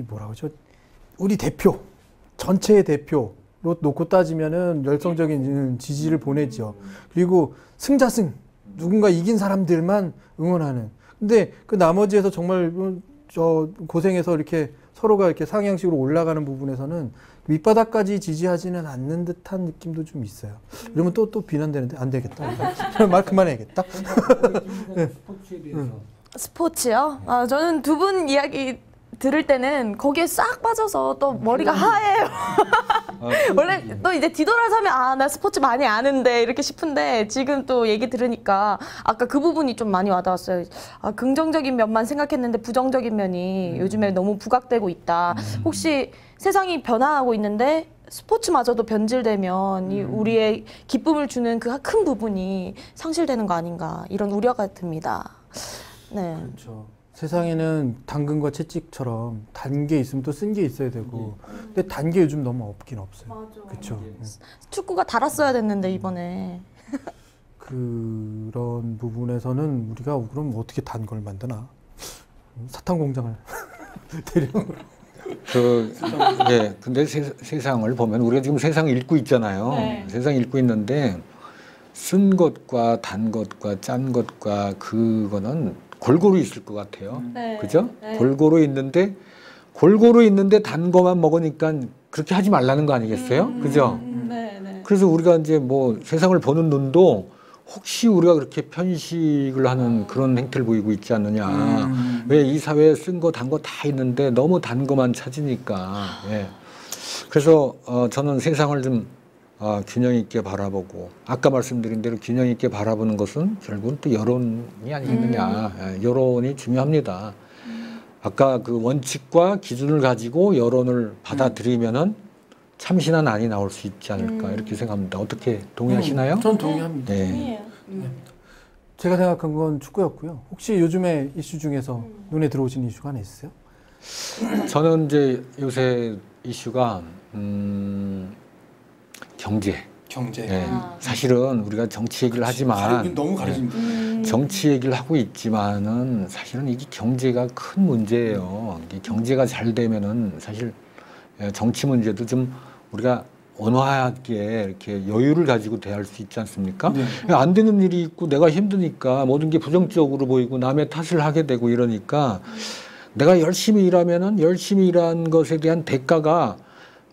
뭐라고 하죠? 우리 대표, 전체의 대표로 놓고 따지면은 열성적인 지지를 보내죠. 그리고 승자승, 누군가 이긴 사람들만 응원하는. 근데 그 나머지에서 정말 고생해서 이렇게 서로가 이렇게 상향식으로 올라가는 부분에서는 밑바닥까지 지지하지는 않는 듯한 느낌도 좀 있어요. 이러면 또 비난되는데 안 되겠다. 말 그만해야겠다. 스포츠에 대해서. 스포츠요? 저는 두 분 이야기 들을 때는 거기에 싹 빠져서 또 머리가 하얘요. 원래 또 이제 뒤돌아서면 아, 나 스포츠 많이 아는데 이렇게 싶은데 지금 또 얘기 들으니까 아까 그 부분이 좀 많이 와닿았어요. 아, 긍정적인 면만 생각했는데 부정적인 면이 요즘에 너무 부각되고 있다. 혹시 세상이 변화하고 있는데 스포츠마저도 변질되면 이 우리의 기쁨을 주는 그 큰 부분이 상실되는 거 아닌가 이런 우려가 듭니다. 네. 그렇죠. 세상에는 당근과 채찍처럼 단 게 있으면 또 쓴 게 있어야 되고, 근데 단 게 요즘 너무 없긴 없어요. 맞아. 그렇죠. 축구가 달았어야 됐는데 이번에. 그런 부분에서는 우리가 그럼 어떻게 단 걸 만드나? 사탕 공장을 대량으로. 예, 근데 세상을 보면 우리가 지금 세상을 읽고 있잖아요. 네. 세상 읽고 있는데 쓴 것과 단 것과 짠 것과 그거는 골고루 있을 것 같아요. 네. 그죠? 네. 골고루 있는데 단 거만 먹으니까 그렇게 하지 말라는 거 아니겠어요? 그죠? 네, 네. 그래서 우리가 이제 뭐 세상을 보는 눈도 혹시 우리가 그렇게 편식을 하는 그런 행태를 보이고 있지 않느냐. 왜 이 사회에 쓴 거, 단 거 다 있는데 너무 단 거만 찾으니까. 예. 그래서 저는 세상을 좀 균형 있게 바라보고 아까 말씀드린 대로 균형 있게 바라보는 것은 결국은 또 여론이 아니겠느냐. 예, 여론이 중요합니다. 아까 그 원칙과 기준을 가지고 여론을 받아들이면은 참신한 안이 나올 수 있지 않을까 이렇게 생각합니다. 어떻게 동의하시나요? 전 동의합니다. 네. 제가 생각한 건 축구였고요. 혹시 요즘에 이슈 중에서 눈에 들어오신 이슈가 하나 있어요? 저는 이제 요새 이슈가 경제. 경제. 예. 사실은 우리가 정치 얘기를 하지만 너무 가려집니다. 정치 얘기를 하고 있지만은 사실은 이게 경제가 큰 문제예요. 이게 경제가 잘 되면은 사실 정치 문제도 좀 우리가 온화하게 이렇게 여유를 가지고 대할 수 있지 않습니까? 네. 안 되는 일이 있고 내가 힘드니까 모든 게 부정적으로 보이고 남의 탓을 하게 되고 이러니까 내가 열심히 일하면은 열심히 일한 것에 대한 대가가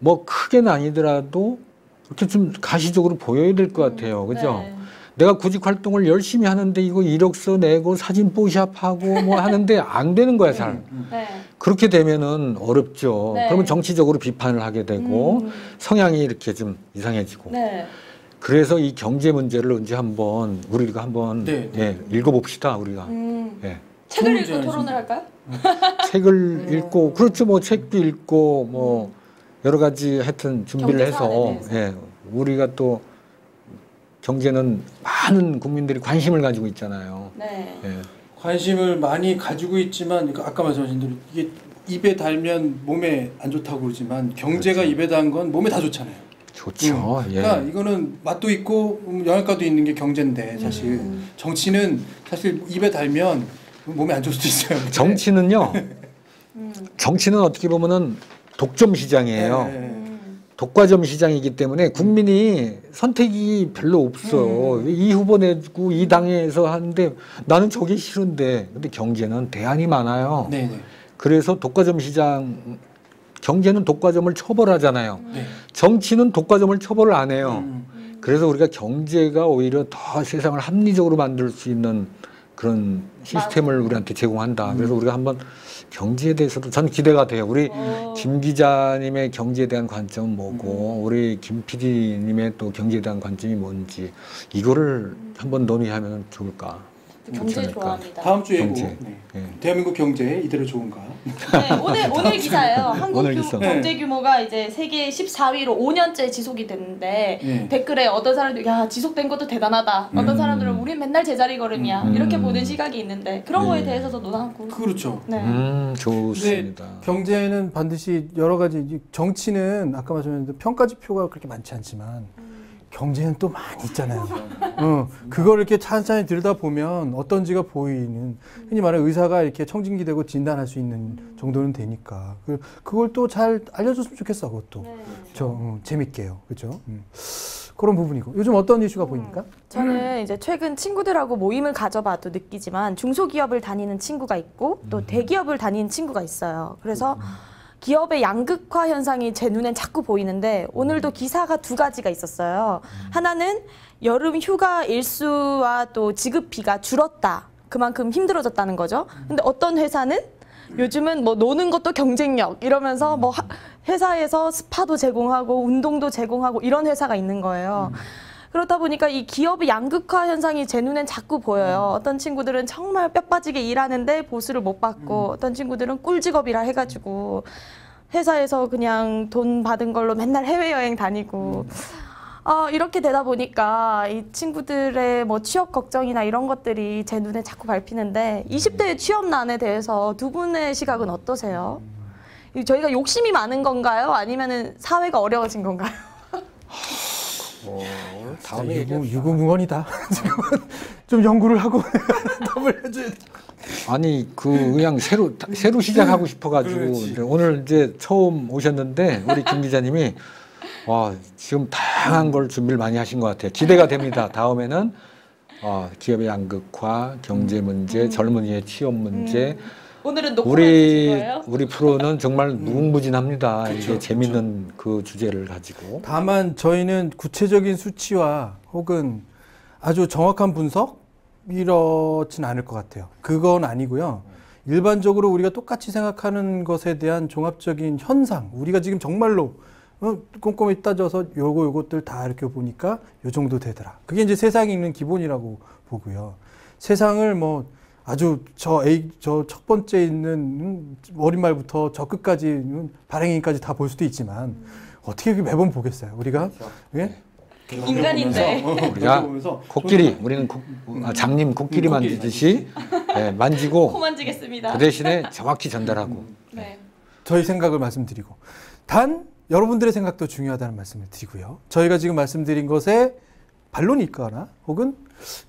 뭐 크게는 아니더라도 이렇게 좀 가시적으로 보여야 될 것 같아요. 그죠? 네. 내가 구직 활동을 열심히 하는데 이거 이력서 내고 사진 뽀샵하고 뭐 하는데 안 되는 거야, 잘. 네. 그렇게 되면은 어렵죠. 네. 그러면 정치적으로 비판을 하게 되고 성향이 이렇게 좀 이상해지고. 네. 그래서 이 경제 문제를 언제 한번 우리가 한번 네. 예, 읽어봅시다, 우리가. 예. 책을 읽고 좋은 토론을 할까요? 책을 읽고 그렇죠. 뭐 책도 읽고 뭐 여러 가지 하여튼 준비를 경제 해서 사안에 대해서. 예, 우리가 또 경제는 많은 국민들이 관심을 가지고 있잖아요. 네. 예. 관심을 많이 가지고 있지만 아까 말씀하신 대로 이게 입에 달면 몸에 안 좋다고 그러지만 경제가 그렇죠. 입에 단 건 몸에 다 좋잖아요. 좋죠. 예. 그러니까 이거는 맛도 있고 영양가도 있는 게 경제인데 사실 정치는 사실 입에 달면 몸에 안 좋을 수도 있어요. 근데. 정치는요. 정치는 어떻게 보면은 독점 시장이에요. 네. 독과점 시장이기 때문에 국민이 선택이 별로 없어. 이 후보 내고 이 당에서 하는데 나는 저게 싫은데. 근데 경제는 대안이 많아요. 네, 네. 그래서 독과점 시장, 경제는 독과점을 처벌하잖아요. 네. 정치는 독과점을 처벌을 안 해요. 그래서 우리가 경제가 오히려 더 세상을 합리적으로 만들 수 있는 그런 시스템을 우리한테 제공한다. 그래서 우리가 한번 경제에 대해서도 전 기대가 돼요. 우리 김 기자님의 경제에 대한 관점은 뭐고 우리 김 PD님의 또 경제에 대한 관점이 뭔지 이거를 한번 논의하면 좋을까. 경제 않을까. 좋아합니다. 다음 주 예고. 경제. 네. 예. 대한민국 경제 이대로 좋은가? 네, 오늘 기사예요. 한국 오늘 기사. 경제 규모가 이제 세계 14위로 5년째 지속이 됐는데 네. 댓글에 어떤 사람들이 야 지속된 것도 대단하다. 어떤 사람들은 우린 맨날 제자리 걸음이야. 이렇게 보는 시각이 있는데 그런 거에 대해서도 논하고. 그렇죠. 네. 좋습니다. 경제는 반드시 여러 가지 정치는 아까 말씀드린 평가 지표가 그렇게 많지 않지만 경제는 또 많이 있잖아요. 그걸 이렇게 찬찬히 들다 보면 어떤지가 보이는 흔히 말하는 의사가 이렇게 청진기되고 진단할 수 있는 정도는 되니까 그걸 또 잘 알려줬으면 좋겠어 그것도. 재밌게요, 그렇죠? 그런 부분이고 요즘 어떤 이슈가 보입니까? 저는 이제 최근 친구들하고 모임을 가져봐도 느끼지만 중소기업을 다니는 친구가 있고 또 대기업을 다니는 친구가 있어요. 그래서 기업의 양극화 현상이 제 눈엔 자꾸 보이는데 오늘도 기사가 두 가지가 있었어요. 하나는 여름 휴가 일수와 또 지급비가 줄었다. 그만큼 힘들어졌다는 거죠. 근데 어떤 회사는 요즘은 뭐 노는 것도 경쟁력 이러면서 뭐 회사에서 스파도 제공하고 운동도 제공하고 이런 회사가 있는 거예요. 그렇다 보니까 이 기업의 양극화 현상이 제 눈엔 자꾸 보여요. 어떤 친구들은 정말 뼈 빠지게 일하는데 보수를 못 받고 어떤 친구들은 꿀직업이라 해가지고 회사에서 그냥 돈 받은 걸로 맨날 해외여행 다니고 이렇게 되다 보니까 이 친구들의 뭐 취업 걱정이나 이런 것들이 제 눈에 자꾸 밟히는데 20대의 취업난에 대해서 두 분의 시각은 어떠세요? 저희가 욕심이 많은 건가요? 아니면은 사회가 어려워진 건가요? 다음에 유구무원이다. 지금은 좀 연구를 하고 답을 해줘야 돼. 아니 그냥 새로 시작하고 싶어가지고 그렇지. 오늘 이제 처음 오셨는데 우리 김 기자님이 와 지금 다양한 걸 준비를 많이 하신 것 같아요. 기대가 됩니다. 다음에는 기업의 양극화, 경제 문제, 젊은이의 취업 문제. 오늘은 녹화를 주신 거예요? 우리 프로는 정말 무궁무진합니다. 이게 그쵸, 재밌는 그 주제를 가지고. 다만 저희는 구체적인 수치와 혹은 아주 정확한 분석 이렇진 않을 것 같아요. 그건 아니고요. 일반적으로 우리가 똑같이 생각하는 것에 대한 종합적인 현상, 우리가 지금 정말로 꼼꼼히 따져서 요것들 다 이렇게 보니까 요 정도 되더라. 그게 이제 세상에 있는 기본이라고 보고요. 세상을 뭐 아주 저 첫 번째 있는 어린 말부터 저 끝까지 발행인까지 다 볼 수도 있지만 어떻게 매번 보겠어요? 우리가 예? 인간인데. 우리가 코끼리, 우리는 장님 코끼리 만지듯이 만지고 코 만지겠습니다. 그 대신에 정확히 전달하고. 네. 저희 생각을 말씀드리고 단 여러분들의 생각도 중요하다는 말씀을 드리고요. 저희가 지금 말씀드린 것에 반론이 있거나 혹은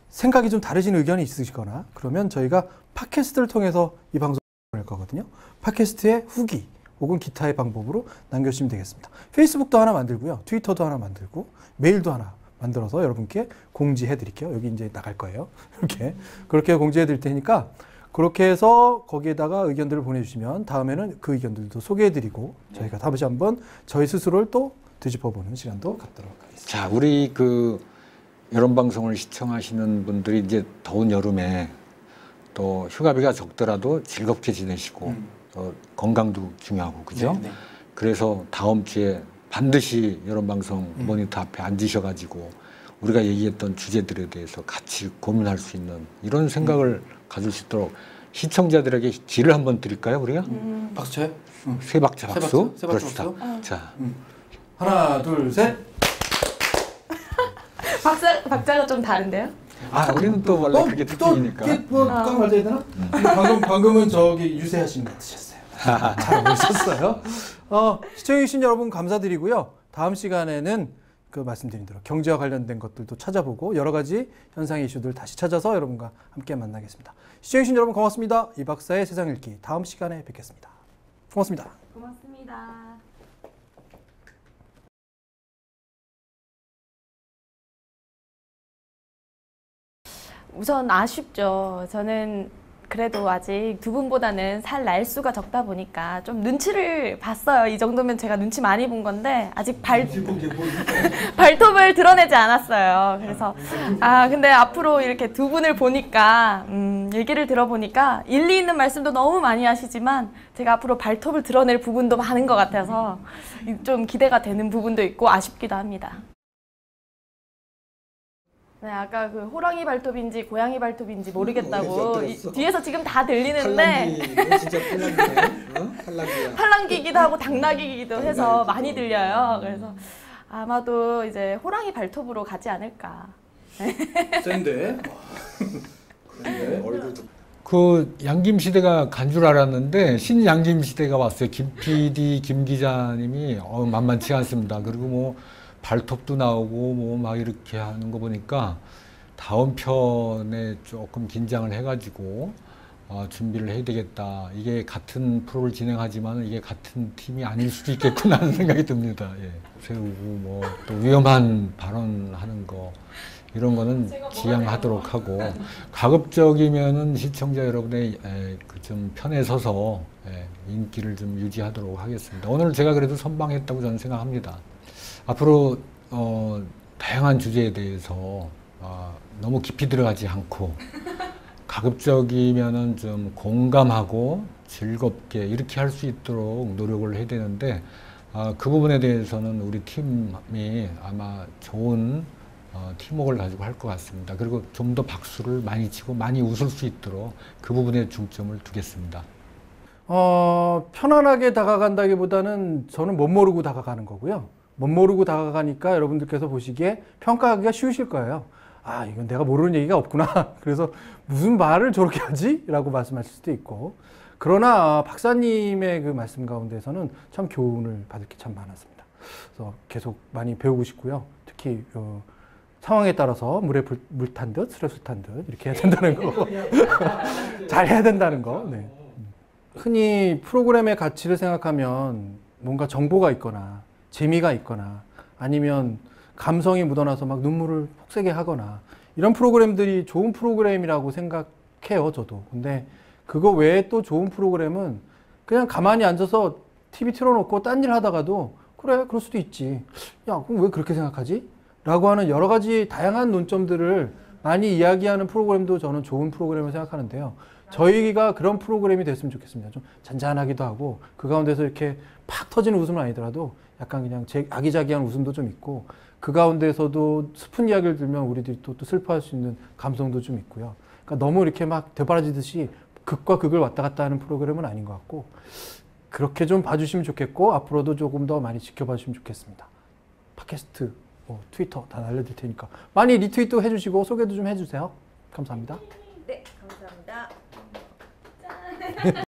생각이 좀 다르신 의견이 있으시거나 그러면 저희가 팟캐스트를 통해서 이 방송을 할 거거든요. 팟캐스트의 후기 혹은 기타의 방법으로 남겨주시면 되겠습니다. 페이스북도 하나 만들고요. 트위터도 하나 만들고 메일도 하나 만들어서 여러분께 공지해 드릴게요. 여기 이제 나갈 거예요. 이렇게 그렇게 공지해 드릴 테니까 그렇게 해서 거기에다가 의견들을 보내주시면 다음에는 그 의견들도 소개해 드리고 저희가 다시 한번 저희 스스로를 또 뒤집어보는 시간도 갖도록 하겠습니다. 자, 우리 여론 방송을 시청하시는 분들이 이제 더운 여름에 또 휴가비가 적더라도 즐겁게 지내시고 건강도 중요하고 그죠? 네. 그래서 다음 주에 반드시 여론 방송 모니터 앞에 앉으셔가지고 우리가 얘기했던 주제들에 대해서 같이 고민할 수 있는 이런 생각을 가질 수 있도록 시청자들에게 기회를 한번 드릴까요, 우리가? 박수 쳐요? 세 박자 박수. 세 박자 그렇습니다. 박수? 자, 하나, 둘, 셋. 박자가 좀 다른데요? 우리는 또 원래 그게 특징이니까. 꽉 맞아야 되나? 방금은 저기 유세하시는 거 드셨어요. 잘 오셨어요. 시청해주신 여러분 감사드리고요. 다음 시간에는 말씀드린 대로 경제와 관련된 것들도 찾아보고 여러 가지 현상의 이슈들 다시 찾아서 여러분과 함께 만나겠습니다. 시청해주신 여러분 고맙습니다. 이 박사의 세상 읽기 다음 시간에 뵙겠습니다. 고맙습니다. 고맙습니다. 우선 아쉽죠. 저는 그래도 아직 두 분보다는 살 날수가 적다 보니까 좀 눈치를 봤어요. 이 정도면 제가 눈치 많이 본 건데 아직 발톱을 드러내지 않았어요. 그래서 근데 앞으로 이렇게 두 분을 보니까 얘기를 들어보니까 일리 있는 말씀도 너무 많이 하시지만 제가 앞으로 발톱을 드러낼 부분도 많은 것 같아서 좀 기대가 되는 부분도 있고 아쉽기도 합니다. 네, 아까 호랑이 발톱인지 고양이 발톱인지 모르겠다고 뒤에서 지금 다 들리는데 진짜 팔랑기네. 팔랑귀기도 하고 당나귀기도 해서 많이 들려요. 그래서 아마도 이제 호랑이 발톱으로 가지 않을까. 센데. 양김 시대가 간 줄 알았는데 신양김 시대가 왔어요. 김 PD, 김 기자님이 만만치 않습니다. 그리고 발톱도 나오고 막 이렇게 하는 거 보니까 다음 편에 조금 긴장을 해가지고 준비를 해야 되겠다. 이게 같은 프로를 진행하지만 이게 같은 팀이 아닐 수도 있겠구나 하는 생각이 듭니다. 예. 세우고 또 위험한 발언하는 거 이런 거는 지양하도록 하고 가급적이면은 시청자 여러분의 좀 편에 서서 인기를 좀 유지하도록 하겠습니다. 오늘 제가 그래도 선방했다고 저는 생각합니다. 앞으로 다양한 주제에 대해서 너무 깊이 들어가지 않고 가급적이면은 좀 공감하고 즐겁게 이렇게 할 수 있도록 노력을 해야 되는데 그 부분에 대해서는 우리 팀이 아마 좋은 팀워크를 가지고 할 것 같습니다. 그리고 좀 더 박수를 많이 치고 많이 웃을 수 있도록 그 부분에 중점을 두겠습니다. 편안하게 다가간다기보다는 저는 못 모르고 다가가는 거고요. 못 모르고 다가가니까 여러분들께서 보시기에 평가하기가 쉬우실 거예요. 아, 이건 내가 모르는 얘기가 없구나. 그래서 무슨 말을 저렇게 하지? 라고 말씀하실 수도 있고. 그러나 박사님의 그 말씀 가운데서는 참 교훈을 받을 게 참 많았습니다. 그래서 계속 많이 배우고 싶고요. 특히 상황에 따라서 물 탄 듯, 스트레스 탄 듯 이렇게 해야 된다는 거. 잘 해야 된다는 거. 네. 흔히 프로그램의 가치를 생각하면 뭔가 정보가 있거나 재미가 있거나 아니면 감성이 묻어나서 막 눈물을 폭세게 하거나 이런 프로그램들이 좋은 프로그램이라고 생각해요, 저도. 근데 그거 외에 또 좋은 프로그램은 그냥 가만히 앉아서 TV 틀어놓고 딴 일 하다가도 그래, 그럴 수도 있지. 야, 그럼 왜 그렇게 생각하지? 라고 하는 여러 가지 다양한 논점들을 많이 이야기하는 프로그램도 저는 좋은 프로그램을 생각하는데요. 저희가 그런 프로그램이 됐으면 좋겠습니다. 좀 잔잔하기도 하고 그 가운데서 이렇게 팍 터지는 웃음은 아니더라도 약간 그냥 아기자기한 웃음도 좀 있고 그 가운데서도 슬픈 이야기를 들으면 우리들이 또 슬퍼할 수 있는 감성도 좀 있고요. 그러니까 너무 이렇게 막 되바라지듯이 극과 극을 왔다 갔다 하는 프로그램은 아닌 것 같고 그렇게 좀 봐주시면 좋겠고 앞으로도 조금 더 많이 지켜봐 주시면 좋겠습니다. 팟캐스트, 트위터 다 알려드릴 테니까 많이 리트윗도 해주시고 소개도 좀 해주세요. 감사합니다. 네.